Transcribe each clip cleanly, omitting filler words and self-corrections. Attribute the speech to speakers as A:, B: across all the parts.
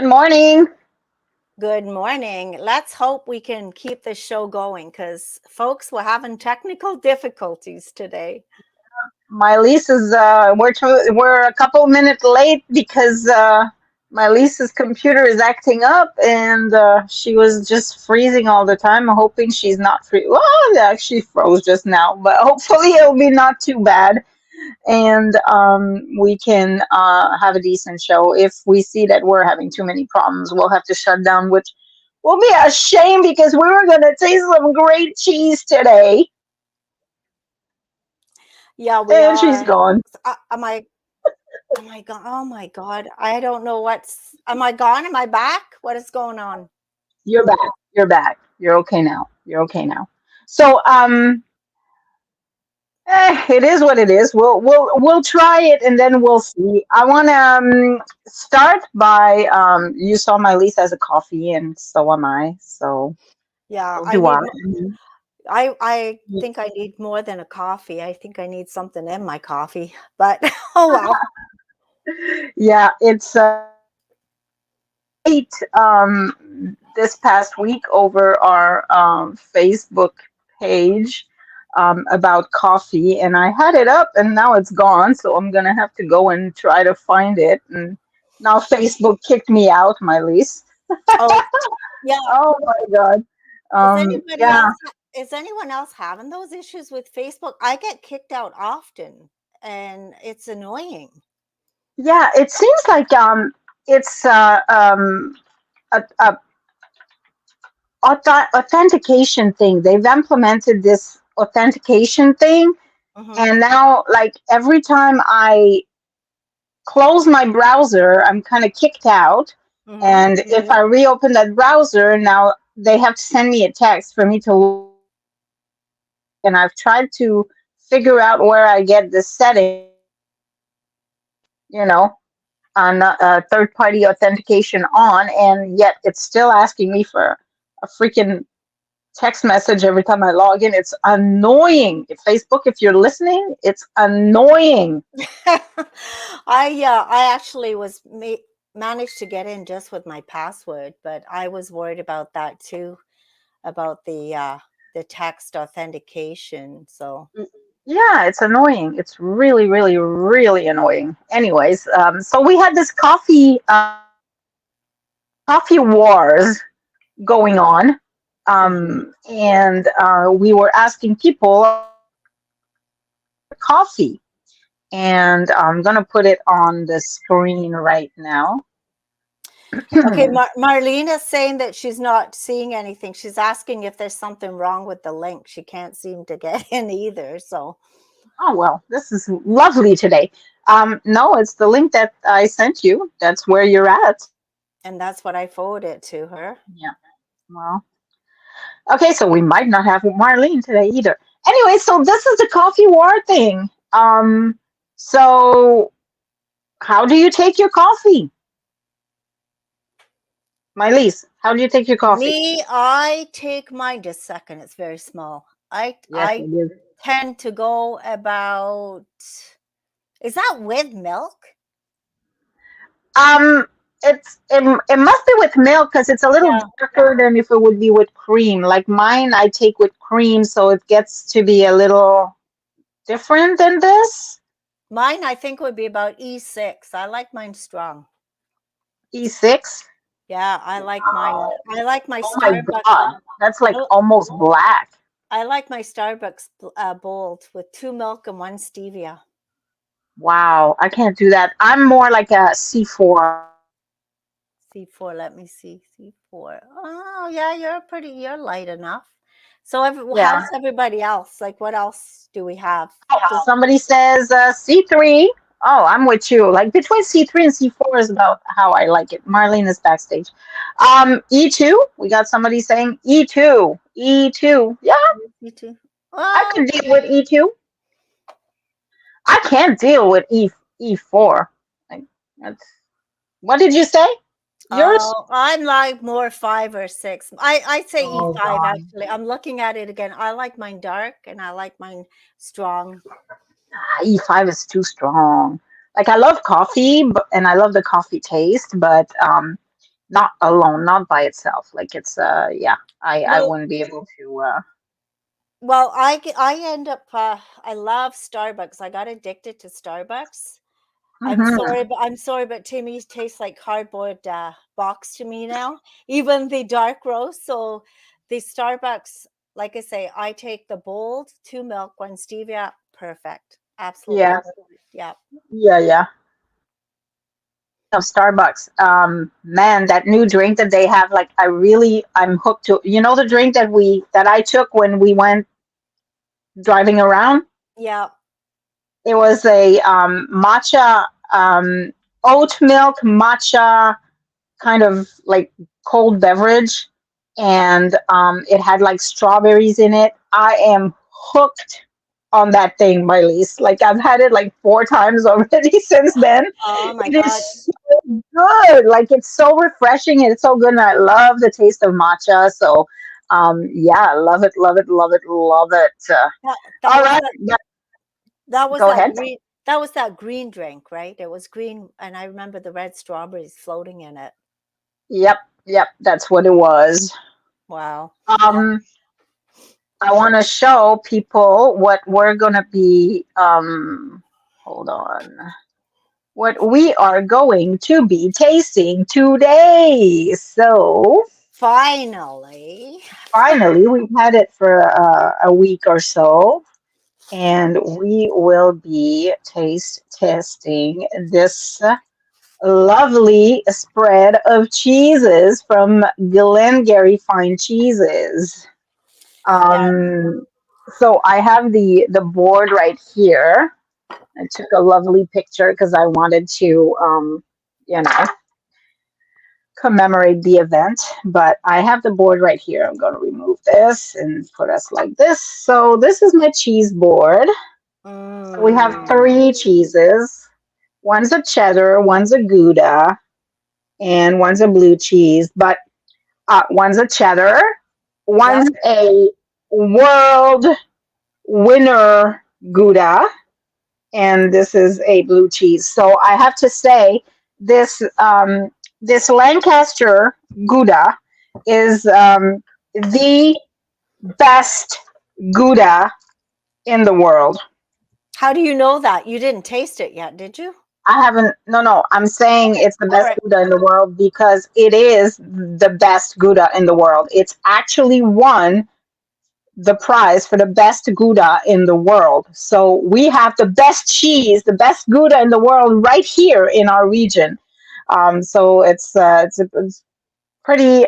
A: Good morning.
B: Good morning. Let's hope we can keep this show going because, folks, we're having technical difficulties today.
A: My-Liis is we're a couple minutes late because My-Liis's computer is acting up and she was just freezing all the time. I'm hoping she's not free. Well, she froze just now, but hopefully it'll be not too bad and we can have a decent show. If we see that we're having too many problems, we'll have to shut down, which will be a shame because we were going to taste some great cheese today.
B: Yeah, we
A: And she's
B: are.
A: gone.
B: Am I? Oh my God. Oh my God. I don't know what's. Am I gone? Am I back? What is going on?
A: You're back. You're back. You're okay now. You're okay now. So, it is what it is. We'll try it and then we'll see. I want to start by you saw My-Liis as a coffee and so am I.
B: Yeah,
A: So
B: I
A: do I.
B: need. I think I need more than a coffee. I think I need something in my coffee. But oh well.
A: Yeah, it's late this past week over our Facebook page about coffee, and I had it up, and now it's gone. So I'm gonna have to go and try to find it. And now Facebook kicked me out, My-Liis.
B: Oh yeah.
A: Oh my God.
B: Is anybody
A: Yeah,
B: else? Is anyone else having those issues with Facebook? I get kicked out often, and it's annoying.
A: yeah. It seems like it's a authentication thing. They've implemented this authentication thing,
B: Hmm.
A: and now like every time I close my browser, I'm kind of kicked out.
B: Hmm.
A: And if I reopen that browser, now they have to send me a text for me to. And I've tried to figure out where I get this setting, you know, on third party authentication on, and yet it's still asking me for a freaking text message every time I log in. It's annoying. Facebook, if you're listening, it's annoying.
B: I actually managed to get in just with my password, but I was worried about that too, about the text authentication. So
A: Yeah, it's annoying. It's really, really, really annoying. Anyways, so we had this coffee wars going on,
B: mhm.
A: and we were asking people coffee, and I'm gonna put it on the screen right now.
B: Okay, Marlene is saying that she's not seeing anything. She's asking if there's something wrong with the link. She can't seem to get in either. So,
A: Oh well, this is lovely today. No, it's the link that I sent you. That's where you're at.
B: and that's what I forwarded to her.
A: Yeah. Well, okay, so we might not have Marlene today either. Anyway, so this is the coffee war thing. So how do you take your coffee, My-Liis? How do you take your coffee?
B: Me, I take mine just a second. It's very small. I
A: Yes,
B: I
A: it is.
B: tend to go about. Is that with milk?
A: Um, it must be with milk because it's a little
B: Yeah.
A: darker than if it would be with cream. Like mine, I take with cream, so it gets to be a little different than this.
B: Mine, I think, would be about E6. I like mine strong.
A: E6.
B: Yeah, I like mine. I like my
A: Oh my
B: Starbucks.
A: God, that's like
B: I,
A: almost black.
B: I like my Starbucks bold with 2 milk and 1 stevia.
A: Wow, I can't do that. I'm more like a C4.
B: C4, let me see. C4. Oh, yeah, you're light enough. So, how's
A: Yeah.
B: everybody else? Like, what else do we have?
A: Oh,
B: Just
A: somebody says C3. Oh, I'm with you. Like between C3 and C4 is about how I like it. Marlene is backstage. E2. We got somebody saying E2. E2. Yeah,
B: me too.
A: I
B: Oh,
A: could deal with E2. I can't deal with E4. Like that's what did you say? Yours?
B: oh, I'm like more 5 or 6. I'd say
A: Oh
B: E5
A: God.
B: actually. I'm looking at it again. I like mine dark and I like mine strong.
A: E5 is too strong. Like I love coffee, and I love the coffee taste, but not alone, not by itself. Like it's yeah, I
B: Well,
A: wouldn't be able to
B: well, I end up I love Starbucks. I got addicted to Starbucks.
A: mhm.
B: I'm sorry, but Timmy's tastes like cardboard box to me now. Even the dark roast. So the Starbucks, like I say, I take the bold, 2 milk, 1 stevia. Perfect. Absolutely
A: Yeah,
B: perfect. Yeah.
A: yeah. Speaking of Starbucks, man, that new drink that they have, like I'm hooked to. You know the drink that I took when we went driving around?
B: Yeah.
A: It was a matcha, oat milk matcha kind of like cold beverage, and it had like strawberries in it. I am hooked on that thing, Mai-Liis. Like I've had it like 4 times already since then.
B: Oh my
A: It
B: God.
A: is so good. Like it's so refreshing and it's so good. And I love the taste of matcha. So yeah, love it, love it, love it, love it.
B: That, that
A: All
B: was
A: right,
B: that
A: yeah,
B: that was
A: go
B: that
A: ahead.
B: green that was that green drink, right? It was green, and I remember the red strawberries floating in it.
A: Yep, yep, that's what it was.
B: Wow.
A: Um, I want to show people what we're gonna be. Hold on. What we are going to be tasting today. So
B: Finally.
A: finally, we've had it for a week or so, and we will be taste testing this lovely spread of cheeses from Glengarry Fine Cheeses.
B: Yeah.
A: Um, so I have the board right here. I took a lovely picture because I wanted to, you know, commemorate the event. But I have the board right here. I'm going to remove this and put us like this. So this is my cheese board. So we have
B: Mm.
A: 3 cheeses. One's a cheddar, one's a Gouda, and one's a blue cheese. But one's a cheddar,
B: Yep.
A: one's a world winner Gouda, and this is a blue cheese. So I have to say this this Lancaster Gouda is the best Gouda in the world.
B: How do you know that? You didn't taste it yet, did you?
A: I haven't. No, no. I'm saying
B: Okay.
A: it's the
B: All
A: best
B: right.
A: Gouda in the world because it is the best Gouda in the world. It's actually won the prize for the best Gouda in the world. So we have the best cheese, the best Gouda in the world right here in our region. So it's pretty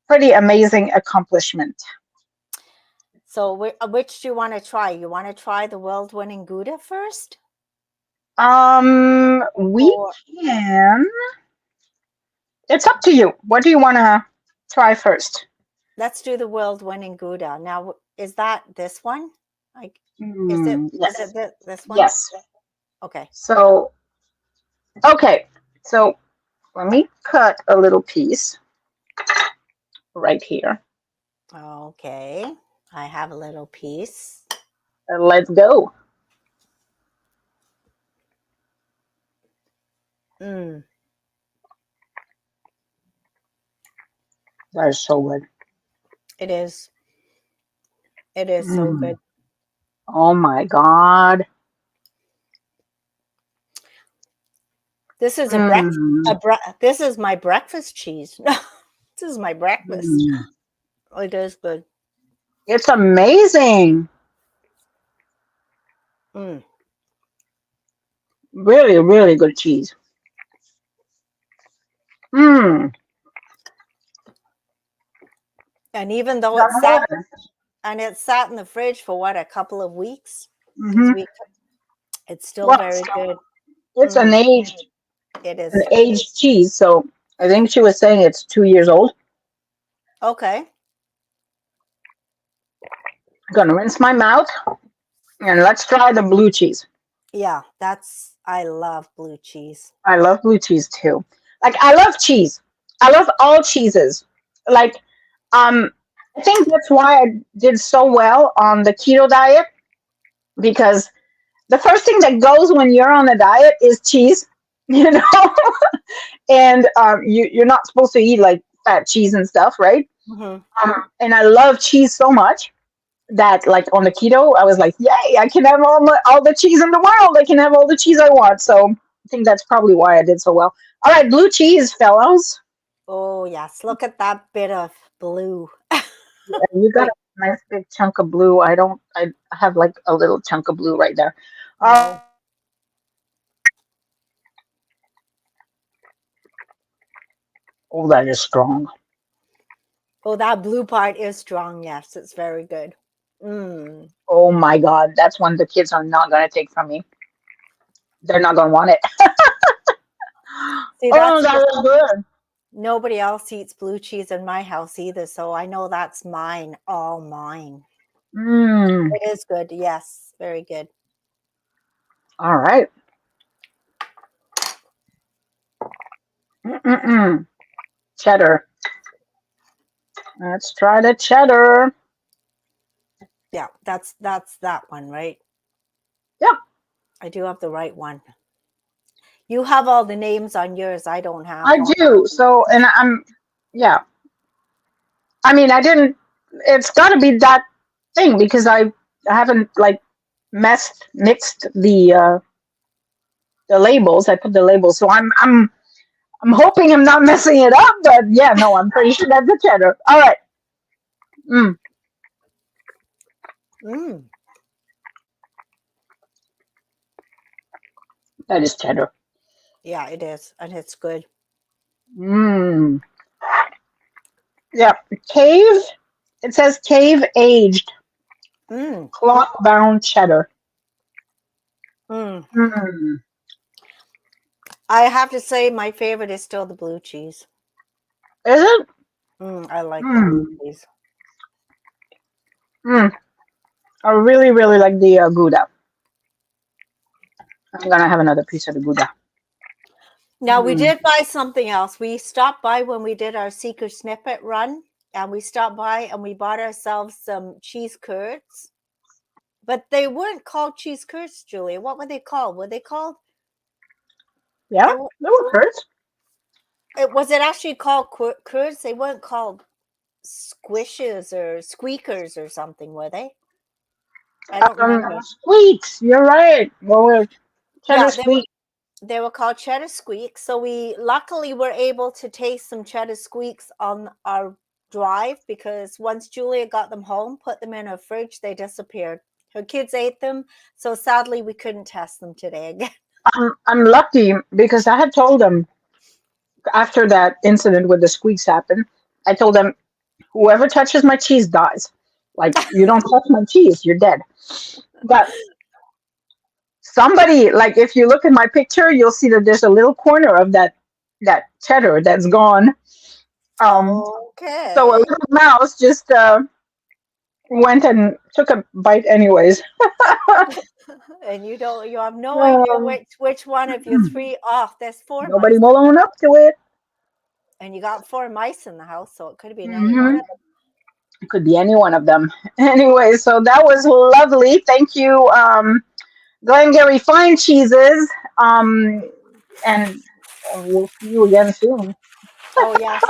A: pretty amazing accomplishment.
B: So which do you want to try? You want to try the world-winning Gouda first?
A: We
B: Or
A: can. It's up to you. What do you want to try first?
B: let's do the world-winning Gouda. Now, is that this one? Like, is it
A: Yes,
B: this one?
A: yes.
B: Okay.
A: So okay, so let me cut a little piece right here.
B: Okay. I have a little piece.
A: Let's go.
B: Mm,
A: That is so good.
B: it is. It is so
A: Mm.
B: good.
A: Oh my God.
B: This is
A: Mm.
B: this is my breakfast cheese. This is my breakfast.
A: Mm.
B: It is good.
A: It's amazing.
B: Mm.
A: Really, really good cheese. Mm.
B: And even though
A: That more.
B: it sat in the fridge for what, a couple of weeks, because
A: Mm-hmm.
B: it's still
A: Well,
B: very good.
A: it's
B: Mm, it
A: an
B: is.
A: aged cheese. So I think she was saying it's 2 years old.
B: Okay.
A: Gonna rinse my mouth and let's try the blue cheese.
B: Yeah, I love blue cheese.
A: I love blue cheese too. Like I love cheese. I love all cheeses. Like um I think that's why I did so well on the keto diet because the first thing that goes when you're on a diet is cheese, you know? and you're not supposed to eat like fat cheese and stuff, right?
B: Mhm.
A: And I love cheese so much that like on the keto, I was like, yay, I can have all the cheese in the world. I can have all the cheese I want. So I think that's probably why I did so well. All right, blue cheese, fellows.
B: Oh, yes. Look at that bit of blue.
A: Yeah, you got
B: Like,
A: a nice big chunk of blue. I don't. I have like a little chunk of blue right there.
B: oh,
A: Oh, that is strong.
B: oh, that blue part is strong. Yes, it's very good. Mm.
A: Oh my God, that's one the kids are not gonna take from me. They're not gonna want it.
B: See,
A: Oh,
B: that's
A: that
B: just
A: was good.
B: nobody else eats blue cheese in my house either. So I know that's mine, all mine.
A: Mmm.
B: It is good. Yes, very good.
A: All right. Mm-mm-mm. Cheddar. Let's try the cheddar.
B: Yeah, that's that one, right?
A: Yep,
B: I do have the right one. You have all the names on yours. I don't have
A: I
B: them.
A: do. So, and yeah. I mean, I didn't. It's got to be that thing because I haven't like mixed the labels. I put the labels, so I'm hoping I'm not messing it up. But yeah, no, I'm pretty sure that's the cheddar. All right. Mm,
B: Mm.
A: that is cheddar.
B: Yeah, it is, and it's good.
A: Mm. Yeah, cave. It says cave aged
B: Mm.
A: cloth bound cheddar.
B: Mm.
A: Mm.
B: I have to say, my favorite is still the blue cheese.
A: Is it?
B: I like the blue
A: Mm.
B: cheese.
A: Mm. I really really like the Gouda. I'm gonna have another piece of the Gouda.
B: Now, we
A: Mm.
B: did buy something else. We stopped by when we did our Seeker Snippet run, and we stopped by and we bought ourselves some cheese curds. But they weren't called cheese curds, Julia. What were they called? Were they called?
A: Yeah,
B: They were.
A: that was hurt.
B: Was it actually called curds? They weren't called squishes or squeakers or something, were they? I don't remember.
A: Squeaks. You're right. Well, we're cheddar
B: Yeah,
A: squeak.
B: they were called cheddar squeaks. So we luckily were able to taste some cheddar squeaks on our drive because once Julia got them home, put them in her fridge, they disappeared. Her kids ate them, so sadly we couldn't test them today again.
A: I'm lucky because I had told them after that incident with the squeaks happened. I told them whoever touches my cheese dies. Like you don't touch my cheese, you're dead. But somebody, like if you look at my picture, you'll see that there's a little corner of that cheddar that's gone. Um, so a
B: Okay.
A: little mouse just went and took a bite anyways.
B: And you have no idea
A: Um,
B: which one of your three off. There's four
A: nobody
B: mice,
A: will own up to it.
B: and you got four mice in the house, so it could have been any one
A: Hmm.
B: of them.
A: It could be any one of them. Anyway, so that was lovely. Thank you, Glengarry Fine Cheeses. And we'll see you again soon.
B: Oh yes,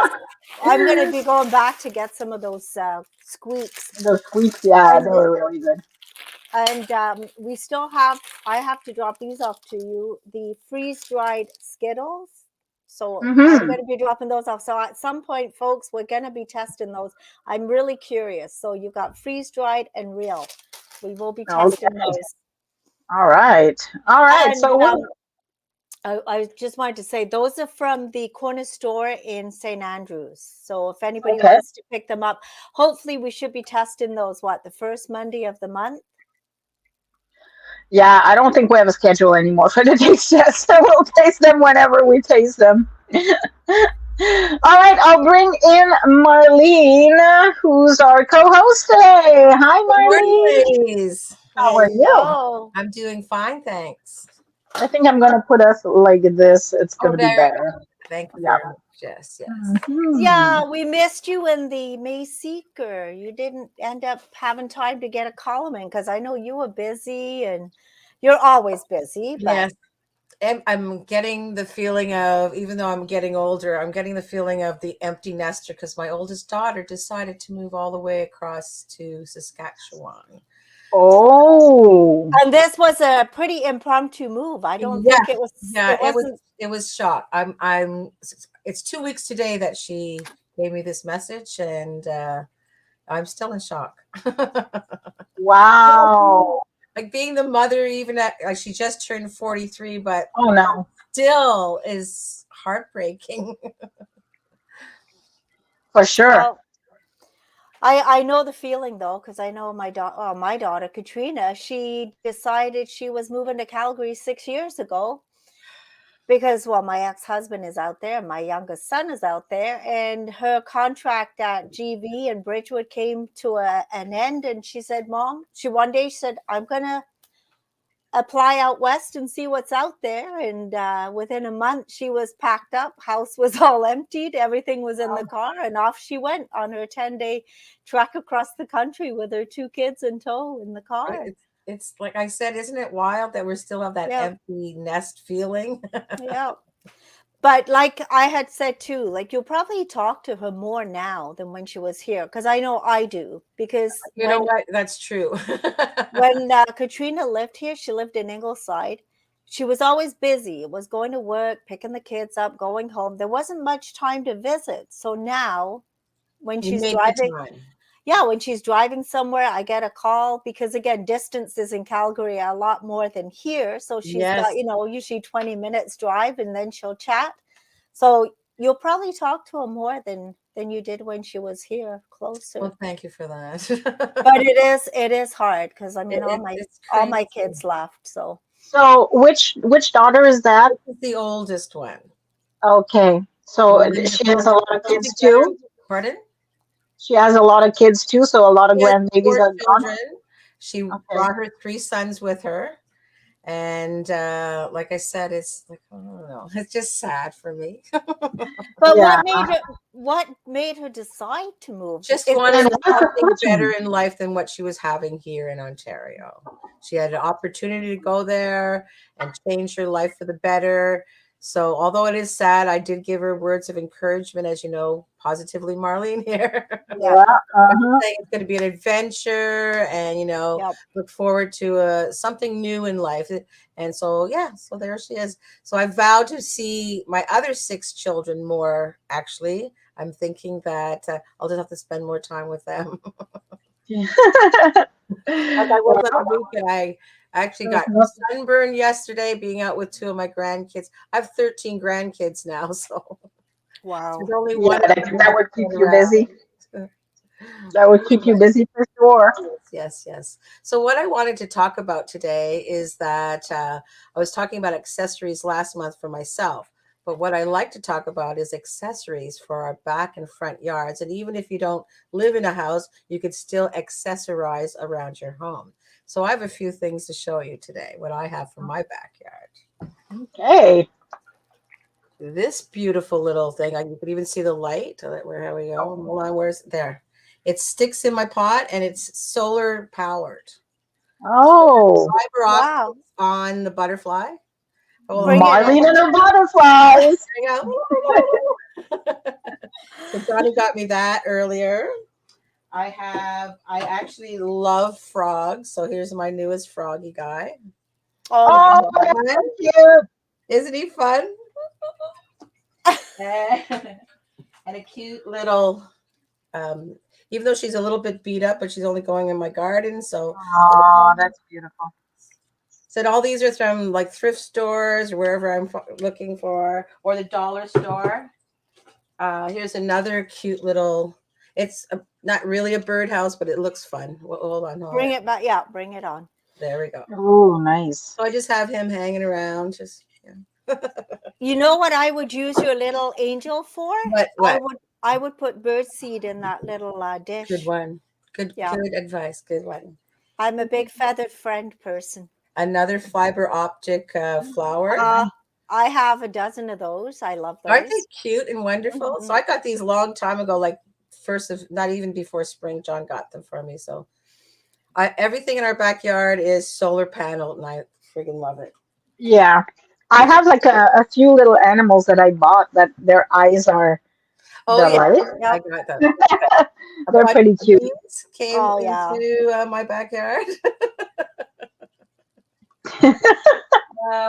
B: I'm going to be going back to get some of those squeaks,
A: Those squeaks, yeah, they
B: and
A: were really good.
B: we still have. I have to drop these off to you. The freeze dried Skittles. So I'm
A: Mm-hmm.
B: going to be dropping those off. So at some point, folks, we're going to be testing those. I'm really curious. So you've got freeze dried and real. We will be testing
A: Okay.
B: those.
A: All right. All right.
B: And
A: So what?
B: I just wanted to say those are from the corner store in St. Andrews. So if anybody
A: Okay.
B: wants to pick them up, hopefully we should be testing those, what, the first Monday of the month?
A: Yeah, I don't think we have a schedule anymore for the taste test. So we'll taste them whenever we taste them. All right, I'll bring in Marlene, who's our co-host today. Hi,
C: Good morning,
A: Marlene.
C: ladies.
A: How are you?
B: Hello.
C: I'm doing fine, thanks.
A: I think I'm gonna put us like this. It's
C: Oh,
A: gonna be
C: very
A: better.
C: good. Thank you
A: Yeah.
C: very much. Yes, yes.
A: Hmm.
B: Yeah, we missed you in the May Seeker. You didn't end up having time to get a column in because I know you were busy and you're always busy, but
C: Yes. I'm getting the feeling of, even though I'm getting older, I'm getting the feeling of the empty nester because my oldest daughter decided to move all the way across to Saskatchewan.
A: Oh.
B: And this was a pretty impromptu move. I don't
C: Yeah,
B: think it was.
C: yeah,
B: It wasn't.
C: it was shock. It's 2 weeks today that she gave me this message, and I'm still in shock.
A: Wow.
C: Like being the mother, even at like she just turned 43, but
A: Oh no.
C: still is heartbreaking.
A: For sure.
B: Well, I know the feeling though, because I know my daughter Katrina. She decided she was moving to Calgary 6 years ago because, well, my ex-husband is out there, my youngest son is out there, and her contract at GV and Bridgewood came to an end. And she said, "Mom," one day she said, "I'm gonna apply out west and see what's out there." And within a month, she was packed up. House was all emptied. Everything was in the car, and off she went on her 10-day trek across the country with her 2 kids in tow in the car.
C: It's like I said, isn't it wild that we still have that
B: Yeah,
C: empty nest feeling?
B: yeah. But like I had said too, like you'll probably talk to her more now than when she was here, because I know I do. Because
C: You know what? That's true.
B: when Katrina lived here, she lived in Ingleside. She was always busy. It was going to work, picking the kids up, going home. There wasn't much time to visit. So now, when
C: You
B: she's
C: make the
B: driving,
C: time.
B: yeah, when she's driving somewhere, I get a call because, again, distances in Calgary are a lot more than here. So she's got,
C: Yes.
B: usually 20 minutes drive, and then she'll chat. So you'll probably talk to her more than you did when she was here closer.
C: Well, thank you for that.
B: But it is hard because I mean
C: It's
B: all my
C: crazy.
B: kids left. So
A: So which daughter is that?
C: This is the oldest one.
A: Okay. So
C: Well, then
A: she
C: we'll
A: has a lot of
C: still
A: kids
C: together.
A: too?
C: Pardon?
A: She has a lot of kids too, so a lot of
C: She has
A: grandbabies
C: 4
A: are gone.
C: children. She
A: Okay.
C: brought her 3 sons with her. And like I said, it's like, I don't know. It's just sad for me.
B: but
A: Yeah.
B: what made her decide to move?
C: Just
B: Is
C: wanted
A: And
B: it
A: what's the
C: something better
A: question?
C: in life than what she was having here in Ontario. She had an opportunity to go there and change her life for the better. So, although it is sad, I did give her words of encouragement, as you know, positively, Marlene here.
B: yeah,
A: Yeah. Uh-huh.
C: Saying it's going to be an adventure, and
B: yeah.
C: look forward to something new in life. And so, yeah, so there she is. So I vowed to see my other 6 children more. Actually, I'm thinking that I'll just have to spend more time with them. Like I was on the weekend, I actually got sunburned yesterday being out with 2 of my grandkids. I have 13 grandkids now, so
B: Wow.
C: there's only
A: Yeah,
C: one of them
A: that
C: that
A: would keep
C: turn
A: you
C: around.
A: busy. That would keep you busy for sure.
C: Yes, yes. So what I wanted to talk about today is that I was talking about accessories last month for myself, but what I like to talk about is accessories for our back and front yards. And even if you don't live in a house, you could still accessorize around your home. So I have a few things to show you today, what I have for my backyard.
A: Okay.
C: This beautiful little thing, you could even see the light. Here we go. Hold on, where's there? It sticks in my pot and it's solar powered.
A: Oh,
C: Fiber
B: Wow.
C: optics on the butterfly. Hold on.
B: Bring it
A: Marlene
B: in.
A: and her butterflies.
C: There you go. So Johnny got me that earlier. I actually love frogs. So here's my newest froggy guy.
B: Oh my
A: Oh,
B: God.
A: that's so cute.
C: Isn't he fun? And a cute little, um, even though she's a little bit beat up, but she's only going in my garden. So
A: Oh, that's beautiful.
C: said all these are from like thrift stores or wherever I'm looking for, or the dollar store. Here's another cute little. It's not really a birdhouse, but it looks fun. Hold on, hold on.
B: Bring it back. Yeah, bring it on.
C: There we go.
A: Oh, nice.
C: So I just have him hanging around. Just
B: You know what I would use your little angel for?
C: what?
B: I would put bird seed in that little
C: Good
B: dish.
C: one. Good
B: Yeah.
C: good advice. Good one.
B: I'm a big feathered friend person.
C: Another fiber optic flower.
B: I have a dozen of those. I love
C: Aren't they
B: those.
C: cute and wonderful? So
B: Mhm.
C: I got these long time ago, like first of not even before spring. John got them for me. So everything in our backyard is solar paneled, and I freaking love it.
A: Yeah. I have like a few little animals that I bought that their eyes are
C: Oh
A: the
C: yeah,
A: light.
C: I
B: Yep.
C: got them. A
A: They're
C: bunch
A: pretty
C: of
A: cute.
C: bees came
B: Oh yeah.
C: into my backyard.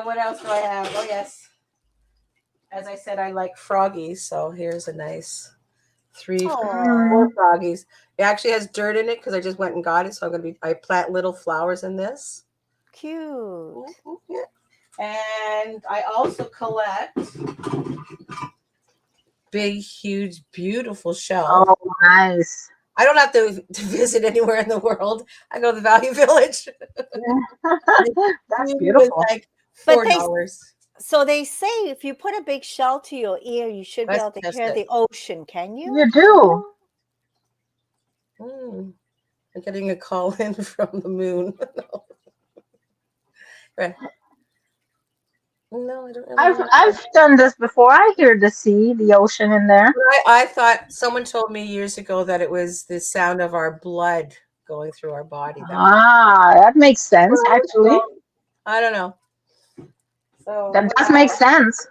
C: What else do I have? Oh yes, as I said, I like froggies. So here's a nice three,
B: Oh,
C: four
A: Mm.
C: froggies. It actually has dirt in it because I just went and got it. So I plant little flowers in this.
B: cute.
C: Mhm, yeah. And I also collect big, huge, beautiful shells.
A: Oh, nice.
C: I don't have to visit anywhere in the world. I go to the Value Village.
A: That's
C: It was
A: beautiful.
C: like
B: But
C: $4.
B: so they say if you put a big shell to your ear, you should be
C: Let's
B: able to
C: test
B: hear
C: it.
B: the ocean. Can you?
A: You do.
C: Mm, I'm getting a call in from the moon. Right. No, I don't really know.
A: I've done this before. I hear the sea, the ocean in there.
C: I thought someone told me years ago that it was the sound of our blood going through our body. That
A: Ah, that makes sense, actually.
C: I don't know. So
A: That does make sense.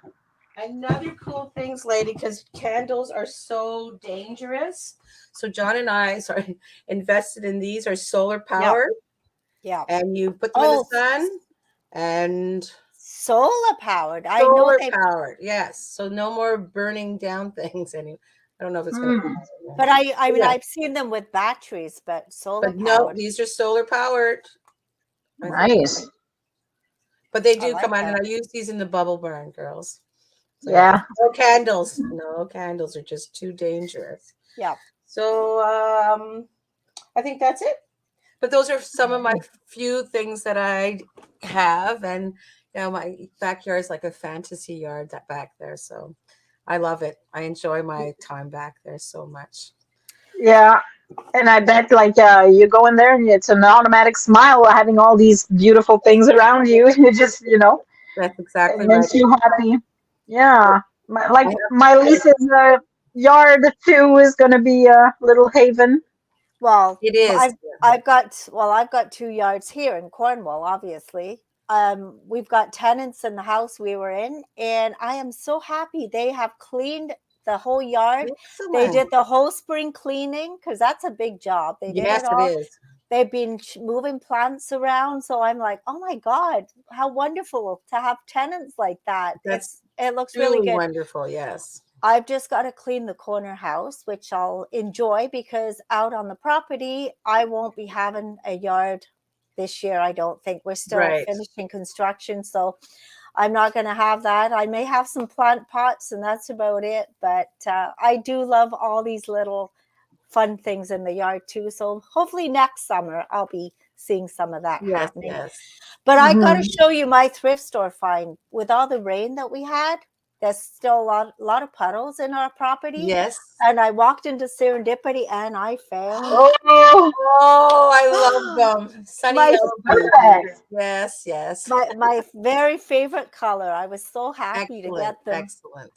C: another cool things, lady, because candles are so dangerous. So John and I, sorry, invested in these are solar
B: Yeah.
C: powered,
B: Yeah.
C: and you put them in the
B: Oh,
C: sun, and
B: solar powered. I know
C: solar
B: they,
C: powered. Yes. So no more burning down things. Any, I don't know if it's going to.
A: Hmm.
B: but I mean,
C: Yeah,
B: I've seen them with batteries, but solar
C: but no,
B: powered.
C: these are solar powered. I think,
A: Nice.
C: but they
B: I
C: do come
B: like
C: on, and
B: that.
C: I use these in the bubble burn, girls. So yeah,
A: Yeah.
C: no candles. No candles are just too dangerous.
B: Yeah.
C: So I think that's it. But those are some of my few things that I have, and my backyard is like a fantasy yard that back there. So I love it. I enjoy my time back there so much.
A: Yeah. And I bet like you go in there and it's an automatic smile having all these beautiful things around you. You just,
C: That's
A: it
C: exactly right.
A: makes you happy. Yeah.
C: I
A: Like
C: have
A: my Lisa's yard too is going to be a little haven.
B: Well,
C: it is.
B: I've got 2 yards here in Cornwall, obviously. We've got tenants in the house we were in, and I am so happy they have cleaned the whole yard. They
C: Excellent.
B: did the whole spring cleaning because that's a big job. They did
C: Yes,
B: it
C: it
B: all.
C: is.
B: They've been moving plants around, so I'm like, oh my god, how wonderful to have tenants like that.
C: That's
B: It looks really
C: truly
B: good.
C: wonderful. Yes.
B: I've just got to clean the corner house, which I'll enjoy because out on the property, I won't be having a yard this year. I don't think we're still
C: Right.
B: finishing construction. So I'm not going to have that. I may have some plant pots and that's about it. But I do love all these little fun things in the yard too. So hopefully next summer, I'll be seeing some of that
C: Yes.
B: happening.
C: Yes.
B: But I got to
A: Hmm.
B: show you my thrift store find. With all the rain that we had, there's still a lot of puddles in our property.
C: Yes.
B: And I walked into Serendipity and I found
A: Oh,
C: Oh, I love them. Sunny
B: my
C: yellow beauties.
A: perfect.
C: Yes. Yes.
B: my very favorite color. I was so happy to
C: Excellent.
B: get them.
C: Excellent.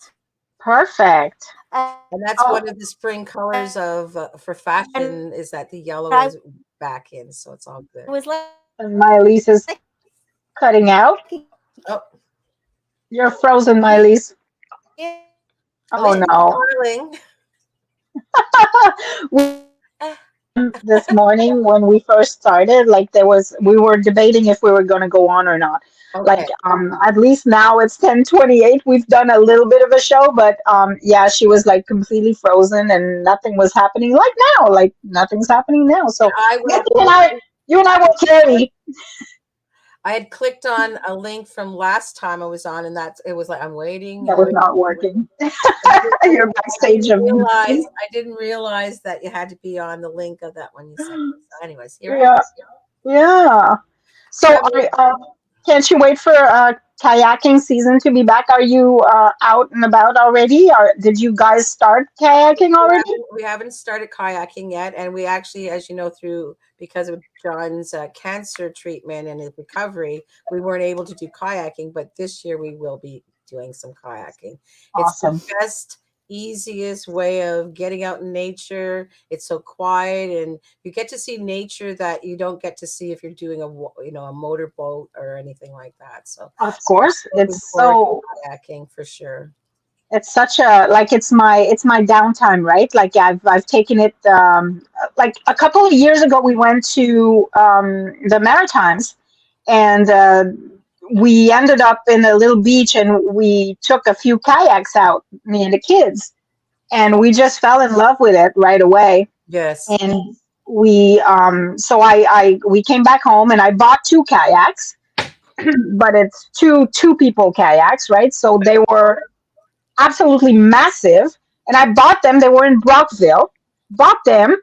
A: Perfect.
C: And that's
A: Oh,
C: one of the spring colors of for fashion
B: And
C: is that the yellow
B: I
C: is back in, so it's all good.
B: was like,
A: and my Elise is cutting out.
C: Oh,
A: You're frozen, my Elise.
C: at
A: Oh
C: least
A: no.
C: you're smiling. Eh,
A: This morning when we first started, like we were debating if we were going to go on or not. Like
C: Okay.
A: at least now it's 10:28. We've done a little bit of a show, but yeah, she was like completely frozen and nothing was happening. Like now, like nothing's happening now.
C: And
A: So maybe you and I will carry.
C: I had clicked on a link from last time I was on, and that's it was like I'm waiting
A: That
C: and
A: was
C: waiting.
A: not working.
C: I
A: You're backstage of me.
C: I didn't realize that you had to be on the link of that one you sent me. So anyways, here I am.
A: Yeah, yeah. So
C: Traveling.
A: can't you wait for kayaking season to be back? Are you out and about already? Or did you guys start kayaking already?
C: We haven't started kayaking yet, and we actually, as you know, through because of John's cancer treatment and his recovery, we weren't able to do kayaking. But this year we will be doing some kayaking. It's the
A: Awesome.
C: best easiest way of getting out in nature. It's so quiet, and you get to see nature that you don't get to see if you're doing a motorboat or anything like that. So
A: Of course,
C: looking
A: it's
C: forward to
A: so
C: kayaking for sure.
A: it's such a like it's my downtime, right? Like I've taken it like a couple of years ago we went to the Maritimes, and we ended up in a little beach, and we took a few kayaks out, me and the kids, and we just fell in love with it right away.
C: Yes.
A: And we came back home, and I bought two kayaks, but it's two people kayaks, right? So they were absolutely massive. And I bought them. They were in Brockville. Bought them,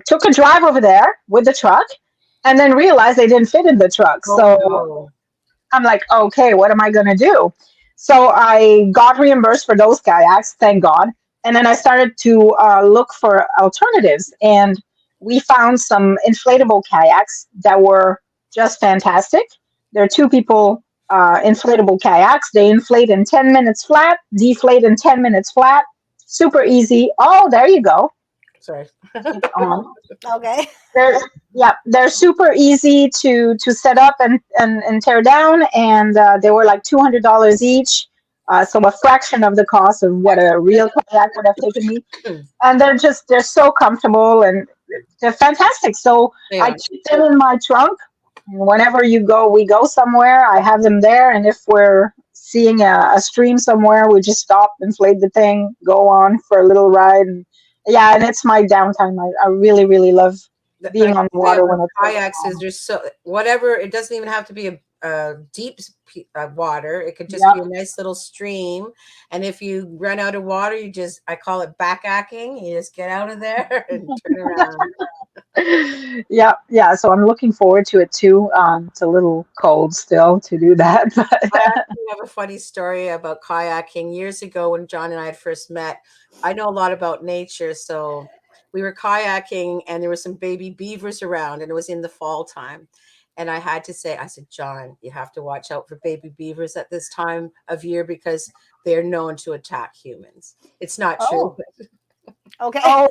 A: took a drive over there with the truck, and then realized they didn't fit in the truck.
C: Oh
A: So
C: no.
A: I'm like, okay, what am I going to do? So I got reimbursed for those kayaks, thank God. And then I started to look for alternatives. And we found some inflatable kayaks that were just fantastic. They're two people inflatable kayaks. They inflate in 10 minutes flat, deflate in 10 minutes flat. Super easy. Oh, there you go.
C: Sorry.
A: It's on.
B: Okay.
A: They're yeah, they're super easy to set up and tear down, and they were like $200 each, so a fraction of the cost of what a real kayak would have taken me. And they're so comfortable, and they're fantastic. So
C: They
A: I
C: are.
A: keep them in my trunk. Whenever we go somewhere, I have them there. And if we're seeing a stream somewhere, we just stop, inflate the thing, go on for a little ride. And yeah, and it's my downtime. I really, really love
C: The
A: being on the
C: idea
A: water
C: with
A: when it's so
C: kayaks is
A: calm.
C: there's so whatever. It doesn't even have to be a deep water. It could just
A: Yep.
C: be a nice little stream. And if you run out of water, I call it backacking. You just get out of there and turn around.
A: Yeah, yeah. So I'm looking forward to it too. It's a little cold still to do that,
C: I
A: but
C: actually have a funny story about kayaking. Years ago, when John and I had first met, I know a lot about nature. So we were kayaking, and there were some baby beavers around, and it was in the fall time. And I said, John, you have to watch out for baby beavers at this time of year because they're known to attack humans. It's not true.
B: Oh, okay.
A: oh,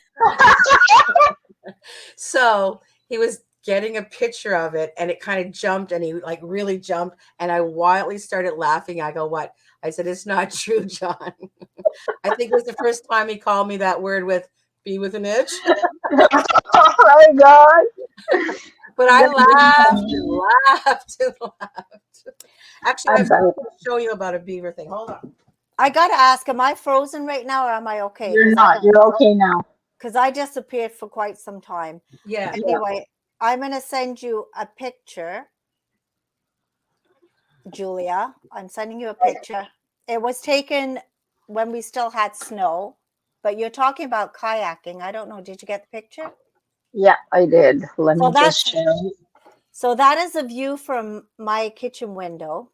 C: So he was getting a picture of it, and it kind of jumped, and he like really jumped, and I wildly started laughing. I go, what? I said, it's not true, John. I think it was the first time he called me that word with "be with an itch."
A: oh my God.
C: But I
A: That's really
C: laughed and
A: funny.
C: laughed and laughed. Actually,
A: I
C: I have
A: bet
C: something to show you about a beaver thing. Hold on.
B: I gotta ask, am I frozen right now or am I okay?
A: you're not. You're okay now.
B: Because I disappeared for quite some time.
C: Yeah.
A: Yeah.
B: Anyway, I'm gonna send you a picture, Julia. I'm sending you a picture. It was taken when we still had snow, but you're talking about kayaking. I don't know. Did you get the picture?
A: Yeah, I did. Let
B: So
A: me just
B: that's
A: share.
B: so that is a view from my kitchen window.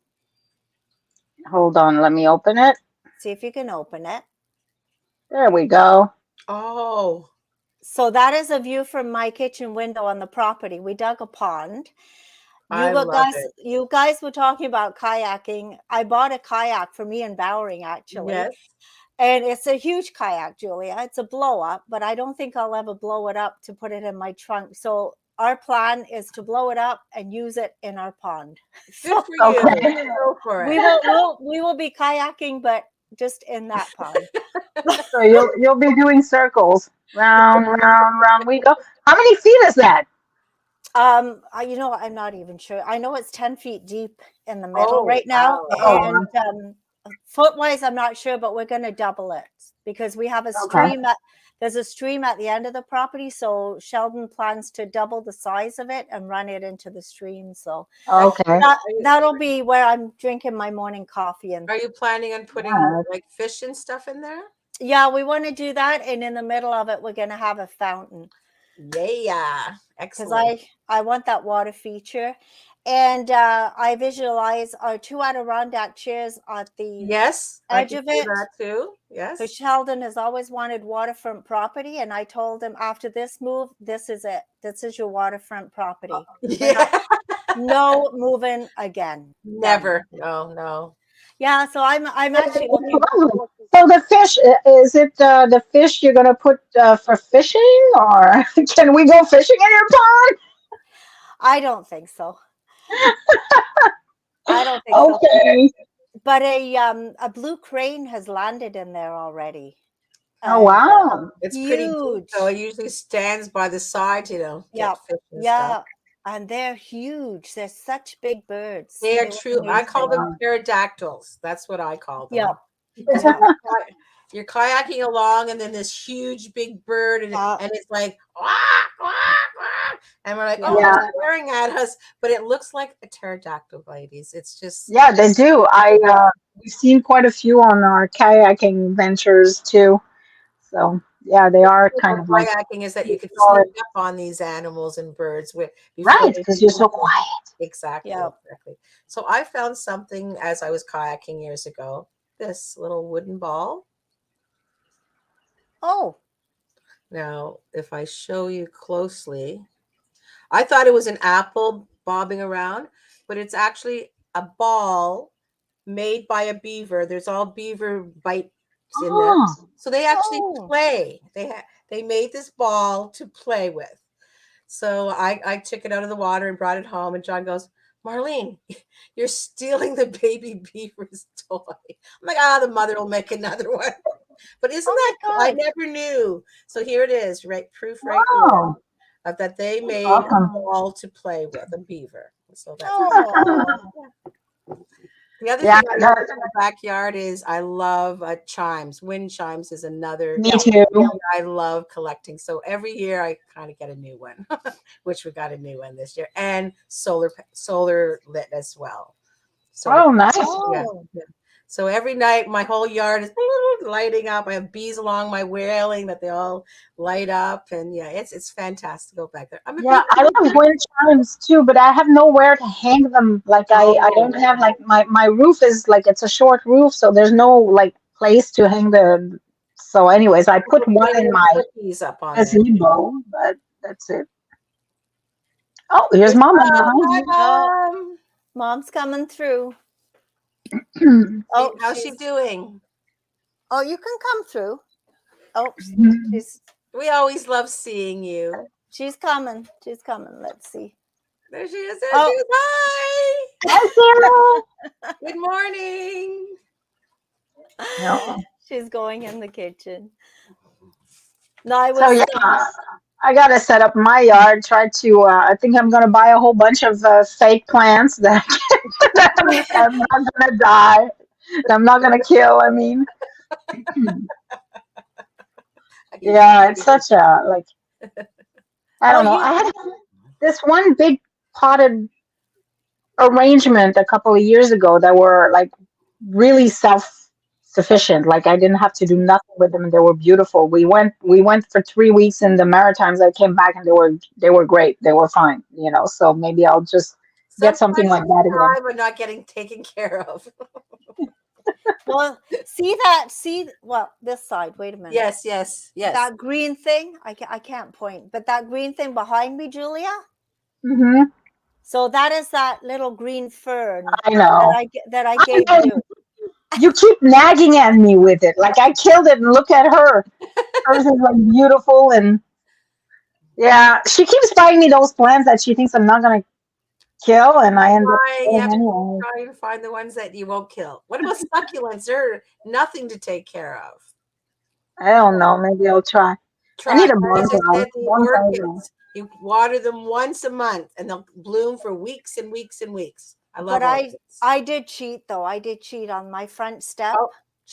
A: Hold on. Let me open it.
B: See if you can open it.
A: There we go.
C: Oh,
B: So that is a view from my kitchen window on the property. We dug a pond.
C: I love it.
B: You guys were talking about kayaking. I bought a kayak for me and Bowering actually.
C: Yes.
B: And it's a huge kayak, Julia. It's a blow up, but I don't think I'll ever blow it up to put it in my trunk. So our plan is to blow it up and use it in our pond.
C: Good
B: So
C: for you.
A: Okay.
C: Go for
B: we
C: it.
B: will be kayaking, but just in that pond.
A: So you'll be doing circles. Round, round, round we go. How many feet is that?
B: I'm not even sure. I know it's 10 feet deep in the middle
C: Oh,
B: right now.
C: wow.
A: Oh,
B: And foot wise, I'm not sure, but we're going to double it because we have a
A: okay.
B: stream there's a stream at the end of the property. So Sheldon plans to double the size of it and run it into the stream. So
A: Okay.
B: that'll be where I'm drinking my morning coffee. And
C: Are you planning on putting
A: Yeah.
C: like fish and stuff in there?
B: yeah, we want to do that. And in the middle of it, we're going to have a fountain.
C: Yeah.
B: Because
C: Excellent.
B: I want that water feature. And I visualize our two Adirondack chairs at the
C: Yes, I
B: edge
C: can
B: of
C: see
B: it.
C: that too.
B: Because
C: Yes.
B: Sheldon has always wanted waterfront property. And I told him after this move, this is it. This is your waterfront property. We're not,
C: Yeah.
B: no moving again. Done.
C: Never. No, no.
B: Yeah, so I'm actually looking.
A: So the fish, is it the fish you're gonna put for fishing, or can we go fishing in your pond?
B: I don't think so. I don't think so.
A: Okay.
B: But a blue crane has landed in there already,
A: Oh
B: and
A: wow.
C: It's pretty deep,
B: huge.
C: so it usually stands by the side,
B: Yeah,
C: get fish and stuff.
B: yeah, and they're huge. They're such big birds.
C: They are
B: They were
C: true. I call them
B: amazing.
C: pterodactyls. That's what I call
B: Yeah,
C: them. Because
B: yeah,
C: you're kayaking along, and then this huge big bird,
B: yeah,
C: and it's like, "Quack, quack, quack," and we're like, oh,
B: yeah.
C: they're
A: Yeah.
C: staring at us, but it looks like a pterodactyl, ladies. It's just
A: Yeah, they do. We've seen quite a few on our kayaking ventures too. So yeah, they
C: the
A: are
C: thing
A: kind
C: about
A: of like
C: kayaking is that you can sneak
A: prehistoric.
C: up on these animals and birds before
A: Right,
C: they
A: because you're so quiet.
C: exactly,
B: Yeah.
C: exactly. So I found something as I was kayaking years ago. This little wooden ball.
B: Oh,
C: Now, if I show you closely, I thought it was an apple bobbing around, but it's actually a ball made by a beaver. There's all beaver bites in them.
A: Oh,
C: So they actually
B: oh,
C: play. They made this ball to play with. So I took it out of the water and brought it home. And John goes, Marlene, you're stealing the baby beaver's toy. I'm like, the mother will make another one. But isn't
B: oh
C: that
B: my
C: cool? I
B: God.
C: never knew. So here it is, right? Proof right here
A: wow.
C: that they
A: That's
C: made a
A: awesome.
C: ball to play with, a beaver. So that's
B: Oh,
C: the other
A: Yeah,
C: thing I love
A: that,
C: in my backyard is I love chimes. Wind chimes is another
A: me too.
C: I love collecting. So every year I kind of get a new one, which we got a new one this year, and solar lit as well. So
A: Oh, nice.
C: yeah,
B: oh.
C: yeah. So every night my whole yard is lighting up. I have bees along my railing that they all light up, and yeah, it's fantastic to go back there. I'm a
A: Yeah,
C: bee.
A: I love wind chimes too, but I have nowhere to hang them. Like I don't
C: Oh,
A: have like my roof is like it's a short roof, so there's no like place to hang the. So, anyways, I
C: you
A: put
C: can
A: one
C: hang
A: in
C: your
A: my
C: cookies up on there.
A: gazebo, but that's it. Oh, here's
C: There's
A: Mama
C: Mom. Hi,
A: behind
B: Oh,
C: Mom.
B: mom's coming through.
A: you.
B: Oh,
C: How's she doing?
B: oh, you can come through. Oh, she's
C: We always love seeing you.
B: she's coming. She's coming. Let's see.
C: There she is. There she
B: Oh,
C: is. Hi.
A: Hi, Sarah.
C: Good morning.
A: No.
B: she's going in the kitchen. No, I
A: So
B: was
A: yeah, I gotta set up my yard. Try to. I think I'm gonna buy a whole bunch of fake plants that, that I'm not gonna die. That I'm not gonna kill. I mean, yeah, it's such a like. I
B: oh
A: don't know.
B: you
A: I had this one big potted arrangement a couple of years ago that were like really self-sufficient. Like I didn't have to do nothing with them. They were beautiful. We went for 3 weeks in the Maritimes. I came back and they were great. They were fine. So maybe I'll just get something
C: Sometimes
A: like
C: you
A: that again.
C: try, but not getting taken care of.
B: well see that see well this side. Wait a minute.
C: Yes, yes, yes.
B: That green thing. I can't point, but that green thing behind me, Julia.
A: Hmm.
B: So that is that little green fern
A: I
B: that
A: know.
B: I
A: I
B: gave
A: know.
B: you.
A: You keep nagging at me with it. Like I killed it and look at her. Hers is like beautiful and yeah. She keeps buying me those plants that she thinks I'm not gonna kill, and I end up
C: You
A: killing
C: have to
A: anyway.
C: try and find the ones that you won't kill. What about succulents? They're nothing to take care of.
A: I don't know. Maybe I'll try. I
C: Try.
A: need a
C: As I
A: bonsai.
C: said, the
A: Bonsai.
C: orchids. You water them once a month, and they'll bloom for weeks and weeks and weeks. I
B: But
C: love orchids.
B: I did cheat though. I did cheat on my front step
C: Oh,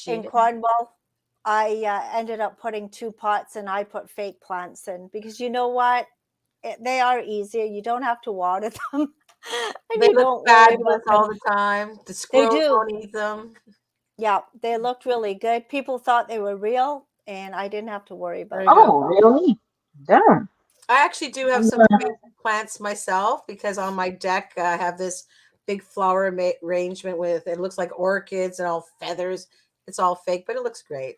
B: in
C: cheated.
B: Cornwall. I ended up putting 2 pots and I put fake plants in because you know what? They are easier. You don't have to water them, and
C: They
B: you
C: look
B: don't worry
C: fabulous
B: about
C: all
B: them.
C: the time. The
B: They
C: squirrels
B: do.
C: don't eat them.
B: Yeah, they looked really good. People thought they were real, and I didn't have to worry
C: There
B: about
C: you
B: them.
C: go.
A: Oh, really? Damn.
C: I actually do have
A: I'm
C: some
A: gonna-
C: fake plants myself because on my deck I have this big flower arrangement with it looks like orchids and all feathers. It's all fake, but it looks great.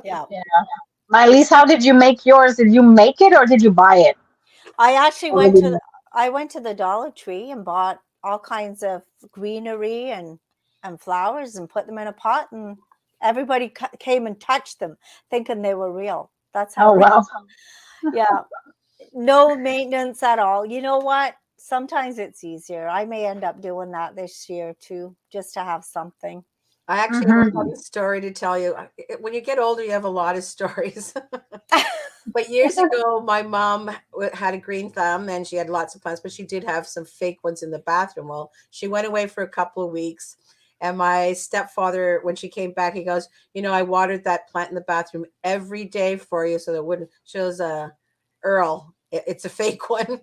B: Yeah.
A: Yeah. My-Liis, how did you make yours? Did you make it or did you buy it?
B: I actually
A: Already made.
B: I went to the Dollar Tree and bought all kinds of greenery and flowers and put them in a pot and Everybody came and touched them, thinking they were real. That's how
A: Oh,
B: real.
A: wow.
B: Yeah, no maintenance at all. You know what? Sometimes it's easier. I may end up doing that this year too, just to have something.
C: I actually have a
A: Hmm.
C: funny story to tell you. When you get older, you have a lot of stories. But years ago, my mom had a green thumb and she had lots of plants, but she did have some fake ones in the bathroom. Well, she went away for a couple of weeks. And my stepfather, when she came back, he goes, I watered that plant in the bathroom every day for you so that it wouldn't. She goes, Earl, it's a fake one.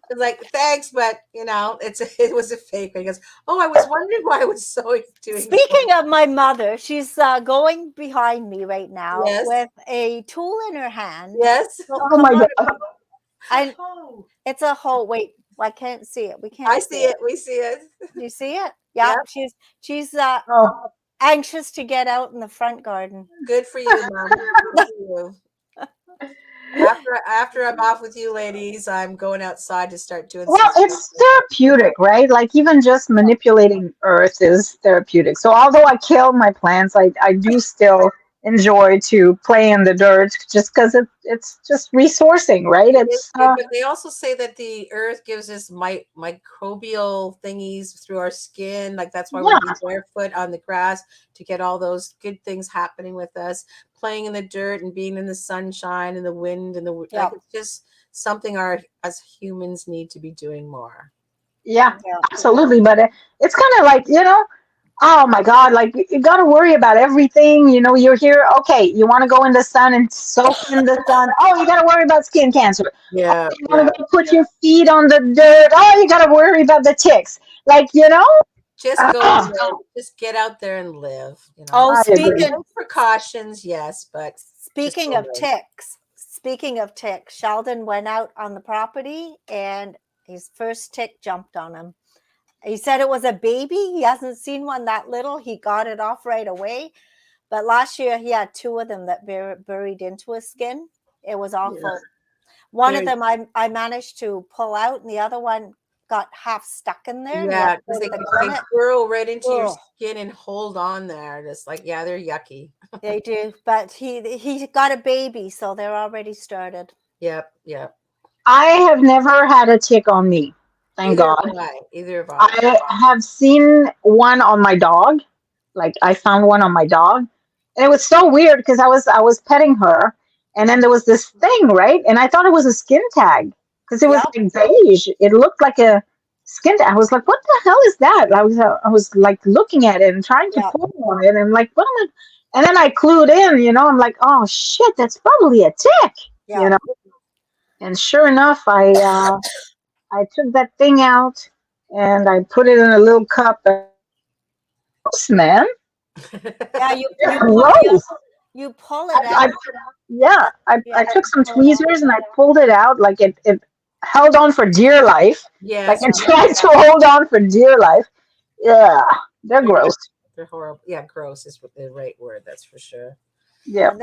C: It's like, thanks, but it was a fake. He goes, oh, I was wondering why I was so doing so.
B: Speaking of my mother, she's going behind me right now
C: Yes,
B: with a tool in her hand.
C: yes.
B: So
A: Oh
B: come
A: my
B: on,
A: God.
B: and
C: Oh,
B: it's a whole. Wait, I can't see it. We
C: I
B: can't see
C: see
B: it.
C: it. We see it.
B: Do you see it?
C: Yeah,
B: Yeah, she's
A: Oh,
B: anxious to get out in the front garden.
C: good for you, Mom. Good for you. After I'm off with you, ladies, I'm going outside to start doing
A: well,
C: some.
A: it's therapeutic, right? Like even just manipulating earth is therapeutic. So although I kill my plants, I do still enjoy to play in the dirt just because it's just resourcing, right?
C: It is
A: It's
C: good, but they also say that the earth gives us microbial thingies through our skin. Like that's why we're
A: yeah,
C: being barefoot on the grass to get all those good things happening with us. Playing in the dirt and being in the sunshine and the wind and
B: Yeah,
C: it's just something our as humans need to be doing more.
A: yeah,
B: yeah,
A: absolutely. But it's kind of like, oh my God, like you got to worry about everything. You're here. Okay, you want to go in the sun and soak in the sun. Oh, you got to worry about skin cancer. Oh,
C: Yeah,
A: you want
C: yeah.
A: to go put your feet on the dirt. Oh, you got to worry about the ticks. Like,
C: Just go
A: ah,
C: live. Just get out there and live.
B: Oh,
A: I agree.
B: speaking
C: Take precautions, yes, but just
B: speaking
C: go
B: of
C: live.
B: ticks, speaking of ticks, Sheldon went out on the property and his first tick jumped on him. He said it was a baby. He hasn't seen one that little. He got it off right away. But last year he had two of them that buried into his skin. It was
C: Yeah.
B: awful. One of
C: Very,
B: them I managed to pull out, and the other one got half stuck in there, and he had
C: yeah,
B: to
C: because
B: put
C: they
B: the
C: they
B: garnet.
C: burrow right into your
B: Oh,
C: skin and hold on there. Just like, yeah, they're yucky.
B: they do. But he got a baby, so they're already started.
C: Yep, yep.
A: I have never had a tick on me. Thank
C: Either
A: God.
C: have I. Either have I.
A: I have seen one on my dog. Like I found one on my dog. And it was so weird because I was petting her and then there was this thing, right? And I thought it was a skin tag because it was
B: Yep,
A: like beige. It looked like a skin tag. I was like, what the hell is that? I was like looking at it and trying to
B: yep,
A: pull on it and like, what am I? And then I clued in, I'm like, oh shit, that's probably a tick, you
B: yep.
A: know. And sure enough, I took that thing out and I put it in a little cup. Gross, man.
B: Yeah,
A: They're gross.
B: you pull
A: I,
B: it
A: I
B: out.
A: yeah, I
B: Yeah,
A: took
B: you
A: some
B: pull it out.
A: tweezers and I pulled it out like it held on for dear life. Like
C: Yes,
A: it tried to hold on for dear life. Yeah, they're
C: they're
A: gross.
C: they're horrible. Yeah, gross is the right word. That's for sure.
A: Yeah.
B: And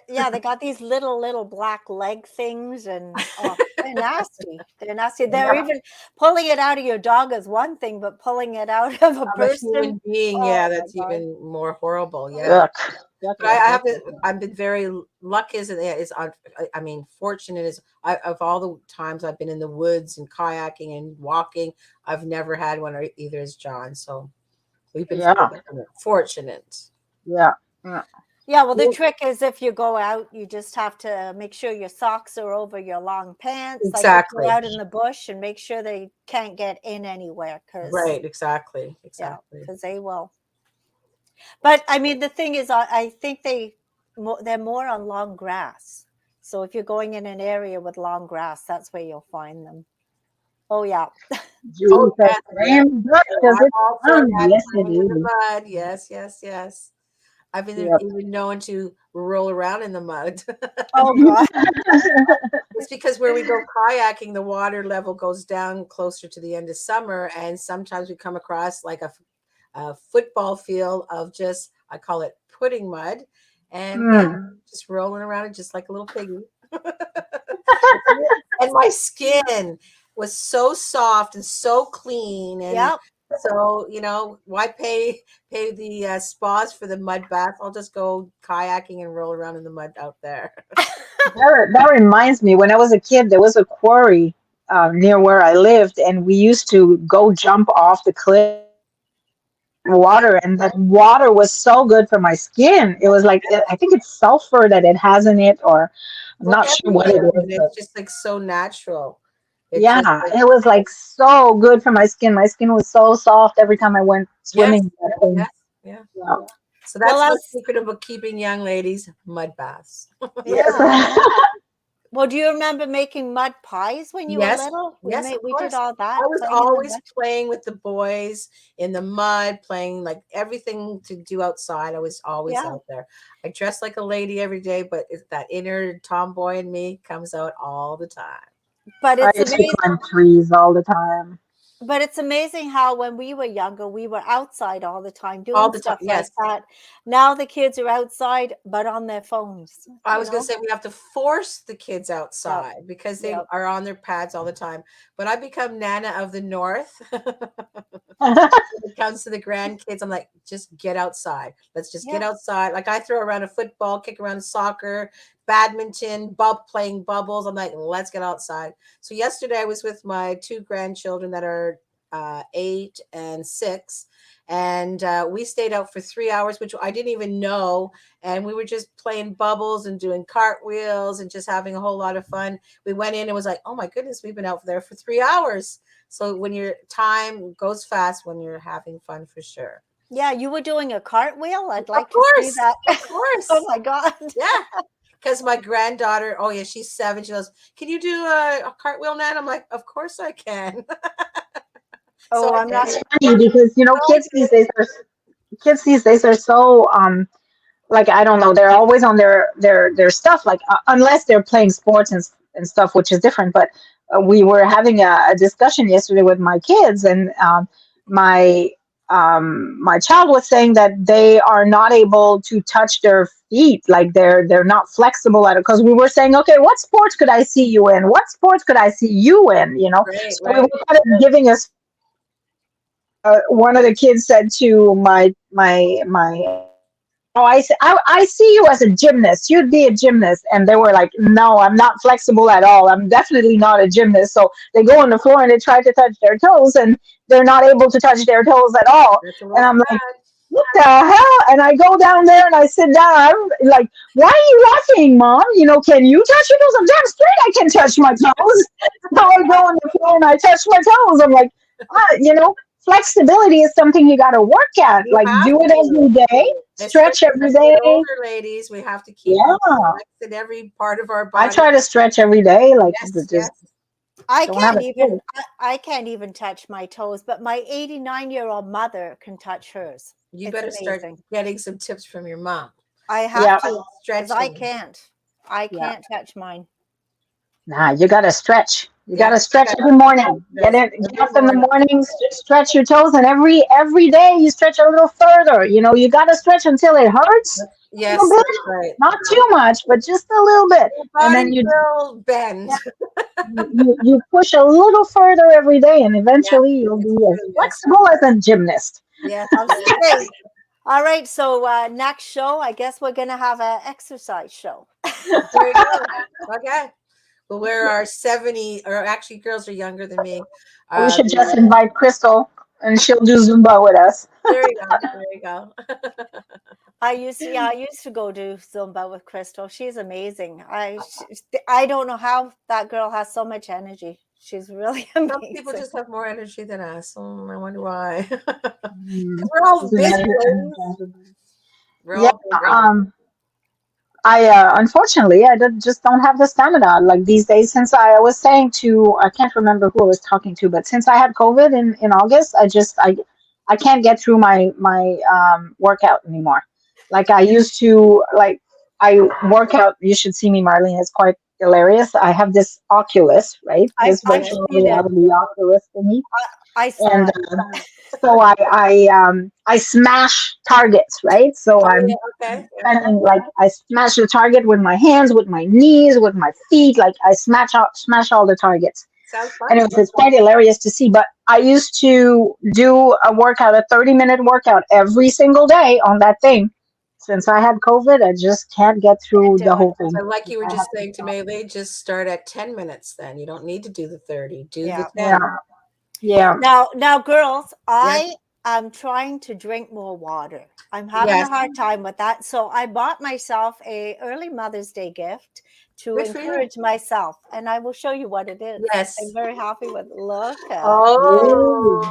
B: yeah, they got these little black leg things, and oh, they're nasty. They're nasty. They're
A: Yeah.
B: even pulling it out of your dog is one thing, but pulling it out of a
C: Of a
B: person,
C: human being,
B: oh
C: yeah,
B: my
C: that's
B: God.
C: even more horrible. Yeah.
A: Yuck. Yuck,
C: But
A: yuck,
C: I
A: yuck.
C: have been, I've been very lucky as it is. I mean, fortunate is of all the times I've been in the woods and kayaking and walking, I've never had one, or either as John. So we've been
A: Yeah.
C: fortunate. Fortunate.
A: Yeah. Yeah.
B: Yeah, well, the
C: Well,
B: trick is if you go out, you just have to make sure your socks are over your long pants. Like if you're
C: exactly.
B: out in the bush, and make sure they can't get in anywhere, because
C: Right. Exactly.
B: yeah,
C: Exactly.
B: because they will. But I mean, the thing is, I think they're more on long grass. So if you're going in an area with long grass, that's where you'll find them. Oh yeah,
A: Julie
C: Oh
A: says,
C: yes, yes.
A: slam dunk because
C: I'm
A: it's
C: all for
A: fun.
C: that.
A: Yes, it
C: Playing in the
A: is.
C: mud. Yes, yes, yes. I've been
A: Yep.
C: even known to roll around in the mud.
B: oh god,
C: It's because where we go kayaking, the water level goes down closer to the end of summer, and sometimes we come across like a football field of just, I call it pudding mud, and yeah,
A: Mm.
C: just rolling around it just like a little piggy. And my skin was so soft and so clean, and
B: yep,
C: So, why pay the spas for the mud bath? I'll just go kayaking and roll around in the mud out there.
A: That reminds me, when I was a kid, there was a quarry near where I lived, and we used to go jump off the cliff
C: Yeah,
A: water, and that water was so good for my skin. It was like, I think it's sulfur that it has in it, or I'm
C: well,
A: not sure what
C: everything
A: it
C: in
A: is,
C: it,
A: but
C: it's just like so natural. It just
A: yeah,
C: like,
A: it was like so good for my skin. My skin was so soft every time I went
C: yes,
A: swimming in that thing.
C: yes, yeah.
A: Yeah.
C: So
B: Well,
C: that's my
B: us,
C: secret about keeping young ladies, mud baths.
A: Yes.
B: yeah. Well, do you remember making mud pies when you were
C: Yes,
B: little?
C: yes, of
B: We did
C: course.
B: all
C: I
B: that
C: was
B: playing in the
C: always
B: mud.
C: playing with the boys in the mud, playing like everything to do outside. I was always
B: Yeah,
C: out there. I dressed like a lady every day, but that inner tomboy in me comes out all the time.
B: but
A: I
B: it's
A: used to
B: amazing.
A: climb trees all the time.
B: But it's amazing how when we were younger, we were outside all the time
C: All
B: doing
C: the time.
B: stuff like
C: Yes.
B: that. Now the kids are outside, but on their phones.
C: I was going to say we have to force the kids
B: Yep.
C: outside because they
B: Yep.
C: are on their pads all the time. But I become Nana of the North. When it comes to the grandkids, I'm like, just get outside. Let's just get
B: Yeah.
C: outside. Like I throw around a football, kick around soccer, badminton, playing bubbles. I'm like, let's get outside. So yesterday I was with my two grandchildren that are 8 and 6, and we stayed out for 3 hours, which I didn't even know. And we were just playing bubbles and doing cartwheels and just having a whole lot of fun. We went in and was like, oh my goodness, we've been out there for 3 hours. So when your time goes fast when you're having fun for sure.
B: Yeah, you were doing a cartwheel. I'd
C: Of
B: like to see
C: course.
B: that.
C: Of
B: Oh
C: course.
B: my God.
C: Yeah. Because my granddaughter, oh yeah, she's 7. She goes, can you do a cartwheel, Nan? I'm like, of course I can. So
B: Oh,
C: I
B: I'm not.
A: It's
C: did.
A: funny because
C: So I did.
A: kids these days are so like, I don't know, they're always on their stuff, like unless they're playing sports and stuff, which is different. But we were having a discussion yesterday with my kids, and my my child was saying that they are not able to touch their feet, like they're not flexible at it, because we were saying, okay, what sports could I see you in, what sports could I see you in,
C: Right,
A: so we
C: right.
A: were kind of giving us, one of the kids said to my oh, I see you as a gymnast. You'd be a gymnast. And they were like, no, I'm not flexible at all. I'm definitely not a gymnast. So they go on the floor and they try to touch their toes, and they're not able to touch their toes at all.
C: That's a
A: And
C: little
A: I'm like,
C: sad.
A: what the hell? And I go down there and I sit down. I'm like, why are you laughing, Mom? Can you touch your toes? I'm damn straight I can touch my toes. So I go on the floor and I touch my toes. I'm like, flexibility is something you got to work at.
C: You
A: Like,
C: have
A: do it
C: to,
A: every day, stretch
C: especially
A: every
C: as we get
A: day.
C: older, ladies, we have to keep
A: Yeah,
C: flexing every part of our
A: I
C: body.
A: try to stretch every day. Like,
C: Yes,
A: just
C: yes.
B: I
A: don't have
B: can't
A: a
B: even.
A: choice.
B: I can't even touch my toes, but my 89-year-old mother can touch hers.
C: You
B: It's
C: better start
B: amazing.
C: getting some tips from your mom.
B: I have
A: Yeah,
B: to, because I
C: Stretching.
B: can't. I
A: yeah.
B: can't touch mine.
A: Nah, you gotta stretch. You
C: Yeah,
A: gotta
C: you
A: stretch
C: got
A: every morning.
C: to
A: Get
C: every
A: up in the
C: morning.
A: mornings, stretch your toes, and every day you stretch a little further. You gotta stretch until it hurts a little
C: Yes,
A: bit,
C: that's right.
A: not too much, but just a little bit.
C: Your
A: And
C: body
A: then you
C: will bend.
A: yeah, you push a little further every day, and
C: Yeah,
A: eventually you'll
C: it's
A: be as
C: true. Yes,
A: flexible as a gymnast.
C: yes,
B: Okay. All right. So next show, I guess we're gonna have an exercise show.
C: there you go. Okay. We'll wear our 70, or actually, girls are younger than me.
A: We should just
C: The
A: invite Crystal, and she'll do Zumba with us.
C: There you go. There you go.
B: I used to go do Zumba with Crystal. She's amazing. I don't know how that girl has so much energy. She's really
C: Some people
B: amazing.
C: just have more energy than us. I wonder why.
A: Mm,
C: Because we're all
A: isn't
C: busy,
A: that
C: ladies.
A: interesting?
C: We're
A: Yeah.
C: all busy.
A: I unfortunately I just don't have the stamina like these days. Since I was saying to, I can't remember who I was talking to, but since I had COVID in August, I can't get through my workout anymore. Like I used to, like I work out. You should see me, Marlene. It's quite hilarious. I have this Oculus, right? This
B: I've
A: virtual
B: seen it.
A: reality Oculus thingy,
B: I saw
A: and
B: it.
A: so I smash targets, right? So
C: Oh,
A: I'm
C: yeah. Okay. Yeah.
A: and like I smash the target with my hands, with my knees, with my feet. Like I smash all the targets,
C: Sounds
A: and
C: fun.
A: it's quite hilarious to see. But I used to do a workout, a 30-minute workout every single day on that thing. Since I had COVID, I just can't get
B: Can't
A: through the
B: do it.
A: whole thing.
C: But like you were
A: I
C: just
A: have to
C: saying to
A: stop.
C: May, just start at 10 minutes then. You don't need to do the 30. Do the
B: Yeah.
C: 10.
A: Yeah, yeah.
B: Now, girls,
C: Yes.
B: I am trying to drink more water. I'm having a
C: Yes.
B: hard time with that. So I bought myself a early Mother's Day gift to
C: Good for you.
B: encourage myself, and I will show you what it is. I'm
C: Yes.
B: very happy with.
A: Ooh.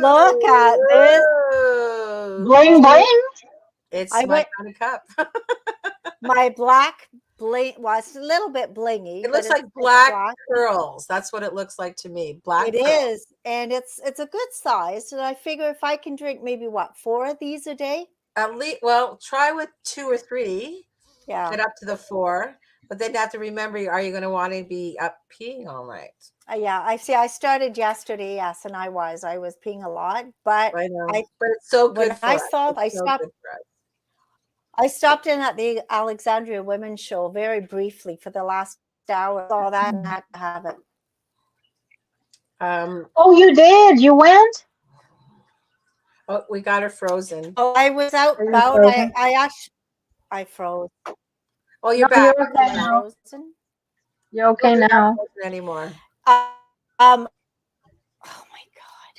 B: Look at this.
C: Oh.
A: Bling bling.
C: It's
B: I
C: my
B: went
C: kind of cup.
B: my black bling. Well, it's a little bit blingy,
C: It
B: but
C: looks like
B: it's
C: black
B: black.
C: pearls. That's what it looks like to me. Black
B: It
C: pearls.
B: is, and it's a good size. And I figure if I can drink maybe what 4 of these a day.
C: At least, well, try with 2 or 3.
B: Yeah.
C: Get up to the 4. But then you have to remember, are you going to want to be up peeing all night?
B: Yeah, I see. I started yesterday, yes, and I was peeing a lot, but
C: I know.
B: I
C: But it's so
B: when
C: good for
B: I
C: us.
B: saw
C: It's
B: I
C: so
B: stopped
C: good for us.
B: I stopped in at the Alexandria Women's Show very briefly for the last hour. Saw that and had to have it.
C: Um,
A: Oh, you did. You went?
C: oh, we got her frozen.
B: Oh, I was out
A: Are you
B: about.
A: frozen?
B: I actually I froze.
C: Oh,
A: No,
C: you're back.
A: you're
B: Am
A: okay
B: I
A: now.
B: frozen?
A: You're
C: No,
A: okay
C: you're not
A: now.
C: frozen anymore.
B: Uh, um. Oh my God,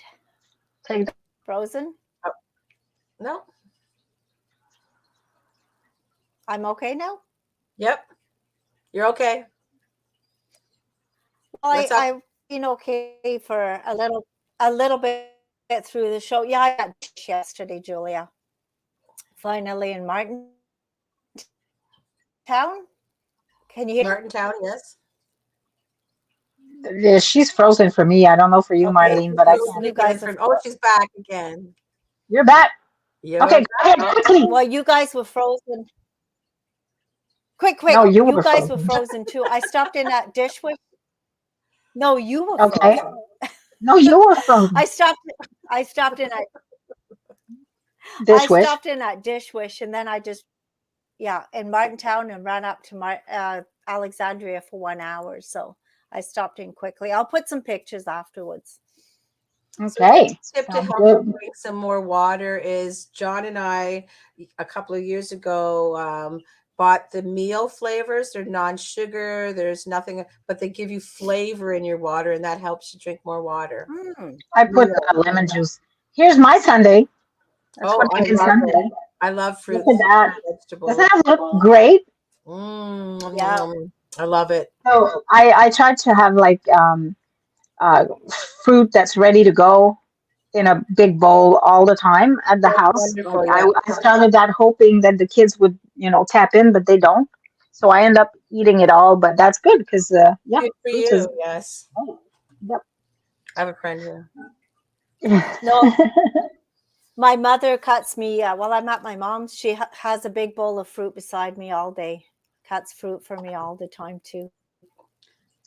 A: Take the
B: frozen.
C: Oh, no.
B: I'm okay now.
C: Yep. You're okay.
B: Well,
C: What's up?
B: I've been okay for a little bit through the show. Yeah, I got yesterday, Julia. Finally in Martin Town. Can you hear?
C: Martin Town, yes.
A: Yeah, she's frozen for me. I don't know for you,
C: Yeah,
B: Okay,
A: Marlene,
C: she's
A: but I
C: frozen
A: can't.
B: you
C: again
B: guys are
C: from. Oh, she's back again.
A: You're back.
C: You're
A: Okay, go ahead quickly.
B: well. You guys were frozen.
A: No,
B: Quick!
A: you
B: You
A: were
B: guys were
A: frozen.
B: frozen too. I stopped in at Dishwish. No, you were
A: Okay.
B: frozen.
A: No, you were frozen.
B: I stopped. I stopped in at. I
A: Dish wish.
B: stopped in at Dishwish, and then I just in Martintown and ran up to Alexandria for 1 hour. So I stopped in quickly. I'll put some pictures afterwards.
C: So a
A: Okay.
C: tip to
A: Sounds
C: help you
A: good.
C: drink some more water is John and I, a couple of years ago, bought the meal flavors. They're non-sugar. There's nothing, but they give you flavor in your water, and that helps you drink more water.
B: Mm.
A: I put
C: Meal.
A: lemon juice. Here's my Sunday. That's
C: Oh,
A: what I
C: I
A: did
C: love it.
A: Sunday.
C: I love
A: Look
C: fruits
A: at that.
C: and
A: Doesn't
C: vegetables.
A: that look great?
B: Yeah.
C: I love it.
A: So I tried to have like uh, fruit that's ready to go in a big bowl all the time at the
C: That's
A: house. Like
C: wonderful. Yeah.
A: I started that hoping that the kids would, tap in, but they don't. So I end up eating it all, but that's good because yeah,
C: Good for
A: fruits is
C: you. Yes.
A: yep.
C: I have a friend here.
B: No, my mother cuts me while I'm at my mom's. She has a big bowl of fruit beside me all day. Cuts fruit for me all the time too.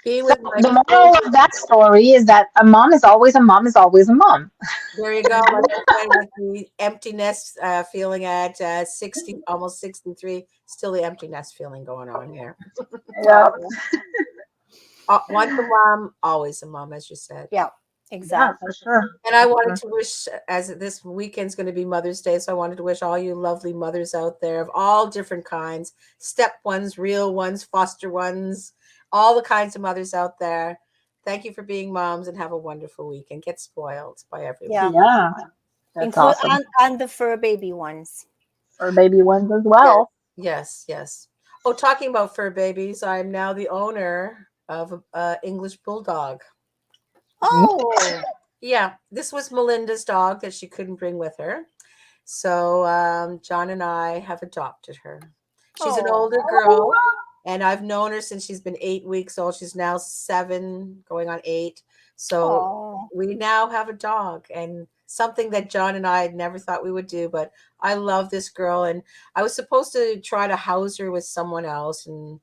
C: Be
A: So
C: with my
A: the moral
C: kids.
A: of that story is that a mom is always a mom is always a mom.
C: There you go. Like I said, with the empty nest feeling at 60, almost 63, still the empty nest feeling going on here.
A: Yeah,
B: Oh,
C: Once a mom, always a mom, as you said.
B: yeah,
A: yeah,
B: exactly.
A: for sure.
C: And I
A: For
C: wanted
A: sure.
C: to wish, as this weekend's going to be Mother's Day, so I wanted to wish all you lovely mothers out there of all different kinds, step ones, real ones, foster ones, all the kinds of mothers out there. Thank you for being moms and have a wonderful weekend. Get spoiled by everyone.
B: Yeah,
A: Yeah, that's
B: include
A: awesome.
B: and the fur baby ones.
A: For baby ones as
C: Yes,
A: well.
C: yes, yes. Oh, talking about fur babies, I'm now the owner of a English bulldog.
B: Oh,
C: Yeah, this was Melinda's dog that she couldn't bring with her. So John and I have adopted her. She's an
B: oh,
C: older girl, and I've known her since she's been 8 weeks old. She's now 7, going on 8. So
B: oh.
C: we now have a dog, and something that John and I had never thought we would do. But I love this girl, and I was supposed to try to house her with someone else, and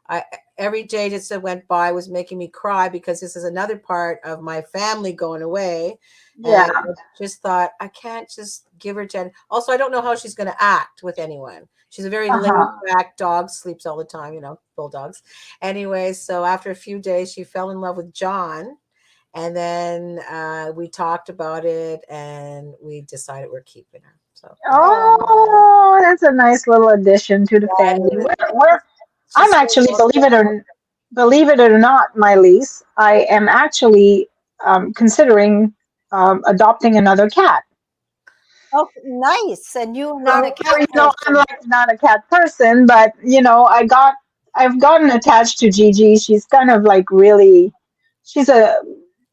C: I every day that went by was making me cry because this is another part of my family going away.
A: Yeah.
C: And I just thought, I can't just give her 10. Also, I don't know how she's going to act with anyone. She's a very laid
A: Uh-huh.
C: back dog, sleeps all the time, bulldogs. Anyway, so after a few days, she fell in love with John. And then we talked about it, and we decided we're keeping her. So yeah,
A: Oh, that's a nice little addition to the
C: that
A: family.
C: is.
A: I'm
C: She's so
A: actually,
C: well.
A: believe it or not, my lease, I am actually considering adopting another cat.
B: Oh, nice. And you're not a
A: So,
B: cat
A: I'm
B: person.
A: like not a cat person, but I've gotten attached to Gigi. She's kind of like really, she's a,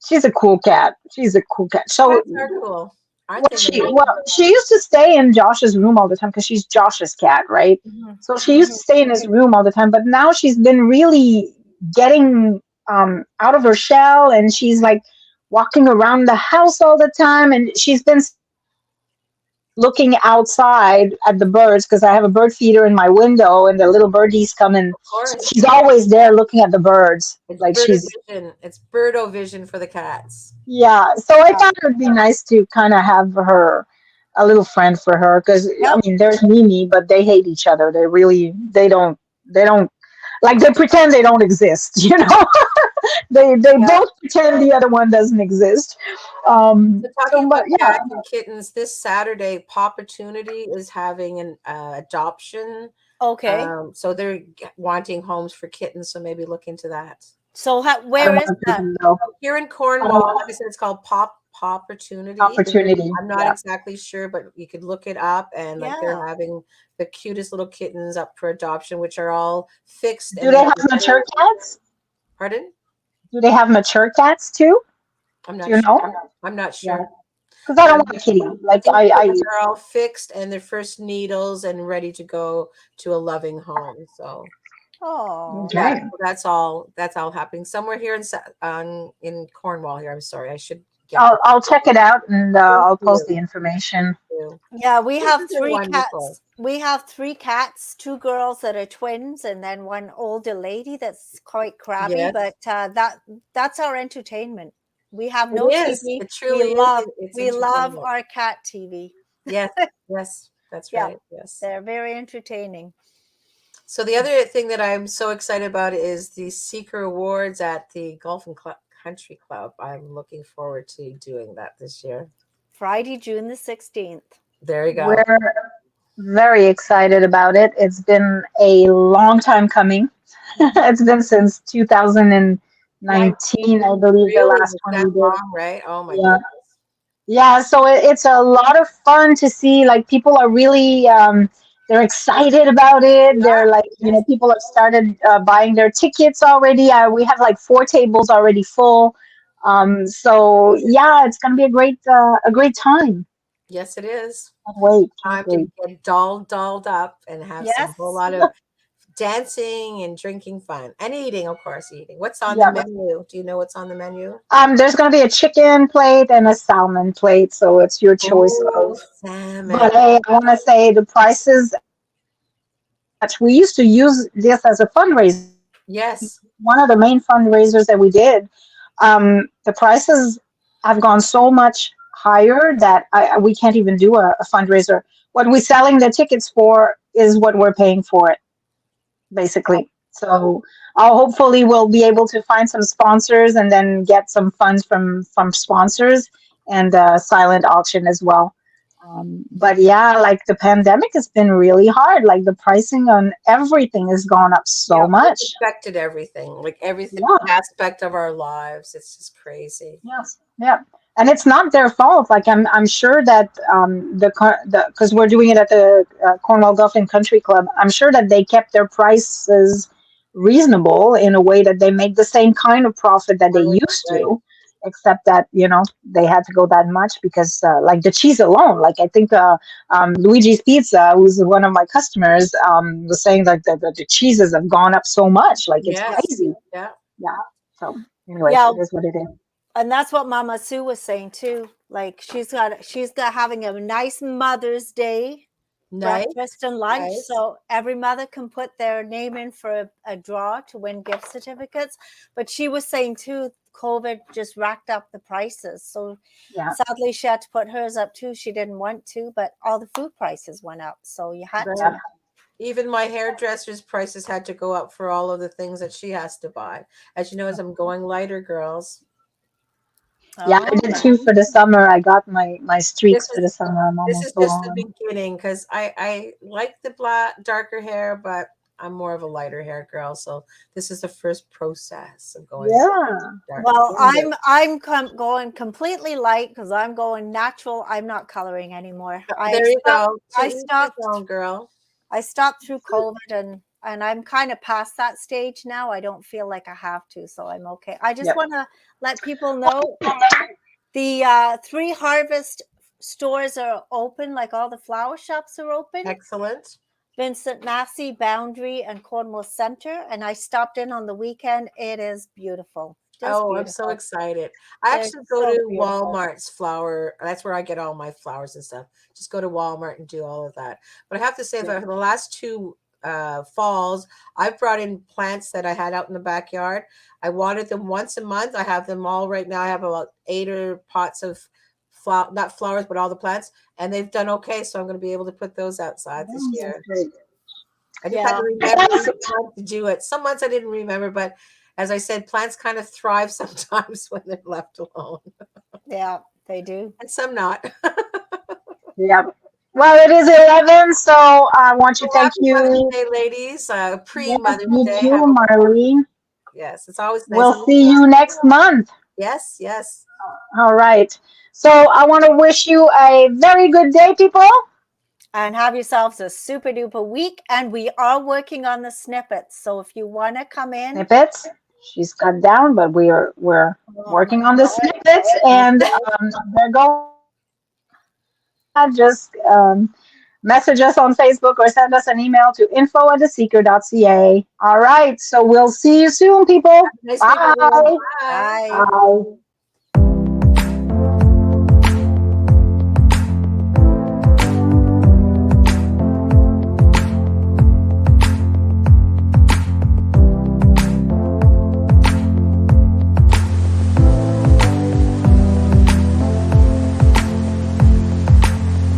A: she's a cool cat. She's a cool cat. So
C: Cats are cool, aren't they, Marie?
A: she used to stay in Josh's room all the time because she's Josh's cat, right?
B: Mhm,
A: So she used to
B: mhm.
A: stay in his room all the time, but now she's been really getting out of her shell, and she's like walking around the house all the time, and she's been looking outside at the birds because I have a bird feeder in my window, and the little birdies come in.
C: Of
A: So
C: course,
A: she's always there looking at the birds,
C: it's
A: like
C: birdo
A: she's
C: vision. It's birdo vision for the cats.
A: yeah. So I
B: Yeah.
A: thought it would be nice to kind of have her a little friend for her because I
B: Yep.
A: mean, there's Mimi, but they hate each other. They don't like they pretend they don't exist. You know, they
C: Yeah.
A: both pretend the other one doesn't exist.
C: So talking
A: So, but
C: about
A: yeah,
C: cats and kittens, this Saturday, Opportunity is having an adoption.
B: Okay.
C: So they're wanting homes for kittens. So maybe look into that.
B: So
A: I don't
B: where is
A: want to
B: that?
A: know.
C: Here in
A: I don't
C: Cornwall,
A: want
C: like I said, it's called Pop Opportunity.
A: opportunity.
C: I'm not
A: Yeah.
C: exactly sure, but you could look it up, and like
B: Yeah.
C: they're having the cutest little kittens up for adoption, which are all fixed
A: Do
C: and
A: they
C: they've
A: have
C: been
A: mature cats?
C: pardon?
A: Do they have mature cats too?
C: I'm
A: Do
C: not
A: you
C: sure.
A: know?
C: I'm not
A: Yeah.
C: sure.
A: Because I
C: But
A: don't want a kitty. Like
C: these
A: I
C: kittens are all fixed and they're first needles and ready to go to a loving home. So
B: Oh.
C: yeah,
A: okay.
C: so that's all happening somewhere here in Cornwall here. I'm sorry, I should get that.
A: I'll check it out and
C: Thank
A: I'll post
C: you.
A: the information.
C: Too.
B: Yeah, we have
C: Kittens are
B: three
C: wonderful.
B: cats. We have three cats, two girls that are twins, and then one older lady that's quite crabby.
C: Yes,
B: But that's our entertainment. We have
C: it
B: no
C: is.
B: TV.
C: It truly is. It's
B: We love
C: entertainment.
B: our cat TV.
C: Yes, yes, that's
B: Yeah,
C: right. Yes.
B: they're very entertaining.
C: So the other thing that I'm so excited about is the Seeker Awards at the Golf and Country Club. I'm looking forward to doing that this year.
B: Friday, June the 16th.
C: There you go.
A: We're very excited about it. It's been a long time coming. It's been since 2019,
B: 19.
A: I believe, the
C: Really,
A: last
C: it's
A: one
C: that
A: we did.
C: long, right? Oh my
A: Yeah.
C: goodness.
A: Yeah, so it's a lot of fun to see. Like people are really, they're excited about it. They're like,
C: Yes.
A: people have started buying their tickets already. We have like 4 tables already full. So yeah, it's gonna be a great time.
C: Yes, it is.
A: Can't wait, can't
C: Time to
A: wait.
C: get dolled up and have some whole
B: Yes.
C: lot of dancing and drinking fun and eating, of course, eating. What's on the
A: Yeah.
C: menu? Do you know what's on the menu?
A: There's gonna be a chicken plate and a salmon plate, so it's your choice
C: Oh,
A: of.
C: salmon.
A: But hey, I want to say the prices. We used to use this as a fundraiser.
C: Yes.
A: One of the main fundraisers that we did, the prices have gone so much higher that we can't even do a fundraiser. What we're selling the tickets for is what we're paying for it, basically. So I'll hopefully we'll be able to find some sponsors and then get some funds from sponsors and silent auction as well. But yeah, like the pandemic has been really hard. Like the pricing on everything has gone up
C: Yeah,
A: so much.
C: it's affected everything, like everything
A: Yeah.
C: aspect of our lives. It's just crazy.
A: Yes. Yeah. And it's not their fault. Like I'm sure that the because we're doing it at the Cornwall Golf and Country Club. I'm sure that they kept their prices reasonable in a way that they make the same kind of profit that they
C: Right,
A: used
C: right.
A: to, except that they had to go that much because like the cheese alone. Like I think Luigi's Pizza, who's one of my customers, was saying like the cheeses have gone up so much. Like it's
C: Yes.
A: crazy.
C: Yeah.
A: Yeah. So anyways,
B: Yeah,
A: it is what it is.
B: and that's what Mama Sue was saying too. Like she's got having a nice Mother's Day
C: Nice.
B: breakfast and lunch,
C: Nice.
B: so every mother can put their name in for a draw to win gift certificates. But she was saying too, COVID just racked up the prices, so
A: Yeah.
B: sadly she had to put hers up too. She didn't want to, but all the food prices went up, so you had
C: Right.
B: to.
C: Even my hairdresser's prices had to go up for all of the things that she has to buy. As you know, as I'm going lighter, girls.
A: Yeah, I
B: Oh,
A: did too for the summer. I got my
C: This
A: streaks for
C: is
A: the summer. I'm
C: this is
A: almost
C: just the
A: blonde.
C: beginning because I like the black darker hair, but I'm more of a lighter hair girl. So this is the first process of going
A: Yeah.
C: dark.
B: well,
C: Getting there.
B: going completely light because I'm going natural. I'm not coloring anymore.
C: There you go. To
B: I
C: each his
B: stopped
C: own, girl.
B: I stopped through COVID, and I'm kind of past that stage now. I don't feel like I have to, so I'm okay. I just
A: Yep.
B: want to let people know the Three Harvest stores are open, like all the flower shops are open.
C: Excellent.
B: Vincent Massey, Boundary, and Cornwall Center. And I stopped in on the weekend. It is beautiful. Just
C: Oh, I'm so
B: beautiful.
C: excited. I
B: They're
C: actually go
B: so
C: to
B: beautiful.
C: Walmart's flower. That's where I get all my flowers and stuff. Just go to Walmart and do all of that. But I have to say
A: Yeah.
C: that for the last two falls, I've brought in plants that I had out in the backyard. I watered them once a month. I have them all right now. I have about 8 pots of flower, not flowers, but all the plants, and they've done okay. So I'm going to be able to put those outside this
A: Mm, that's
C: year.
A: great.
C: I just had
B: Yeah.
C: to remember
A: Yes.
C: each month to do it. Some months I didn't remember, but as I said, plants kind of thrive sometimes when they're left alone,
B: Yeah, they do.
C: and some not.
A: Yep. Well, it is 11, so I want to
C: Well,
A: thank
C: happy Mother's
A: you.
C: Day, ladies. Pre
A: Yes,
C: Mother's
A: you
C: Day.
A: too,
C: Have a
A: Marlene.
C: yes. It's always nice.
A: We'll see you next month.
C: Yes, yes.
A: All right. So I want to wish you a very good day, people.
B: And have yourselves a super duper week. And we are working on the snippets. So if you want to come in,
A: Snippets. She's cut down, but we're
B: oh my
A: working on the
B: God.
A: snippets, and they're going. Just message us on Facebook or send us an email to info@theseeker.ca. All right. So we'll see you soon, people.
C: Nice week, everyone.
A: Bye.
C: Bye.
B: Bye.
A: Bye.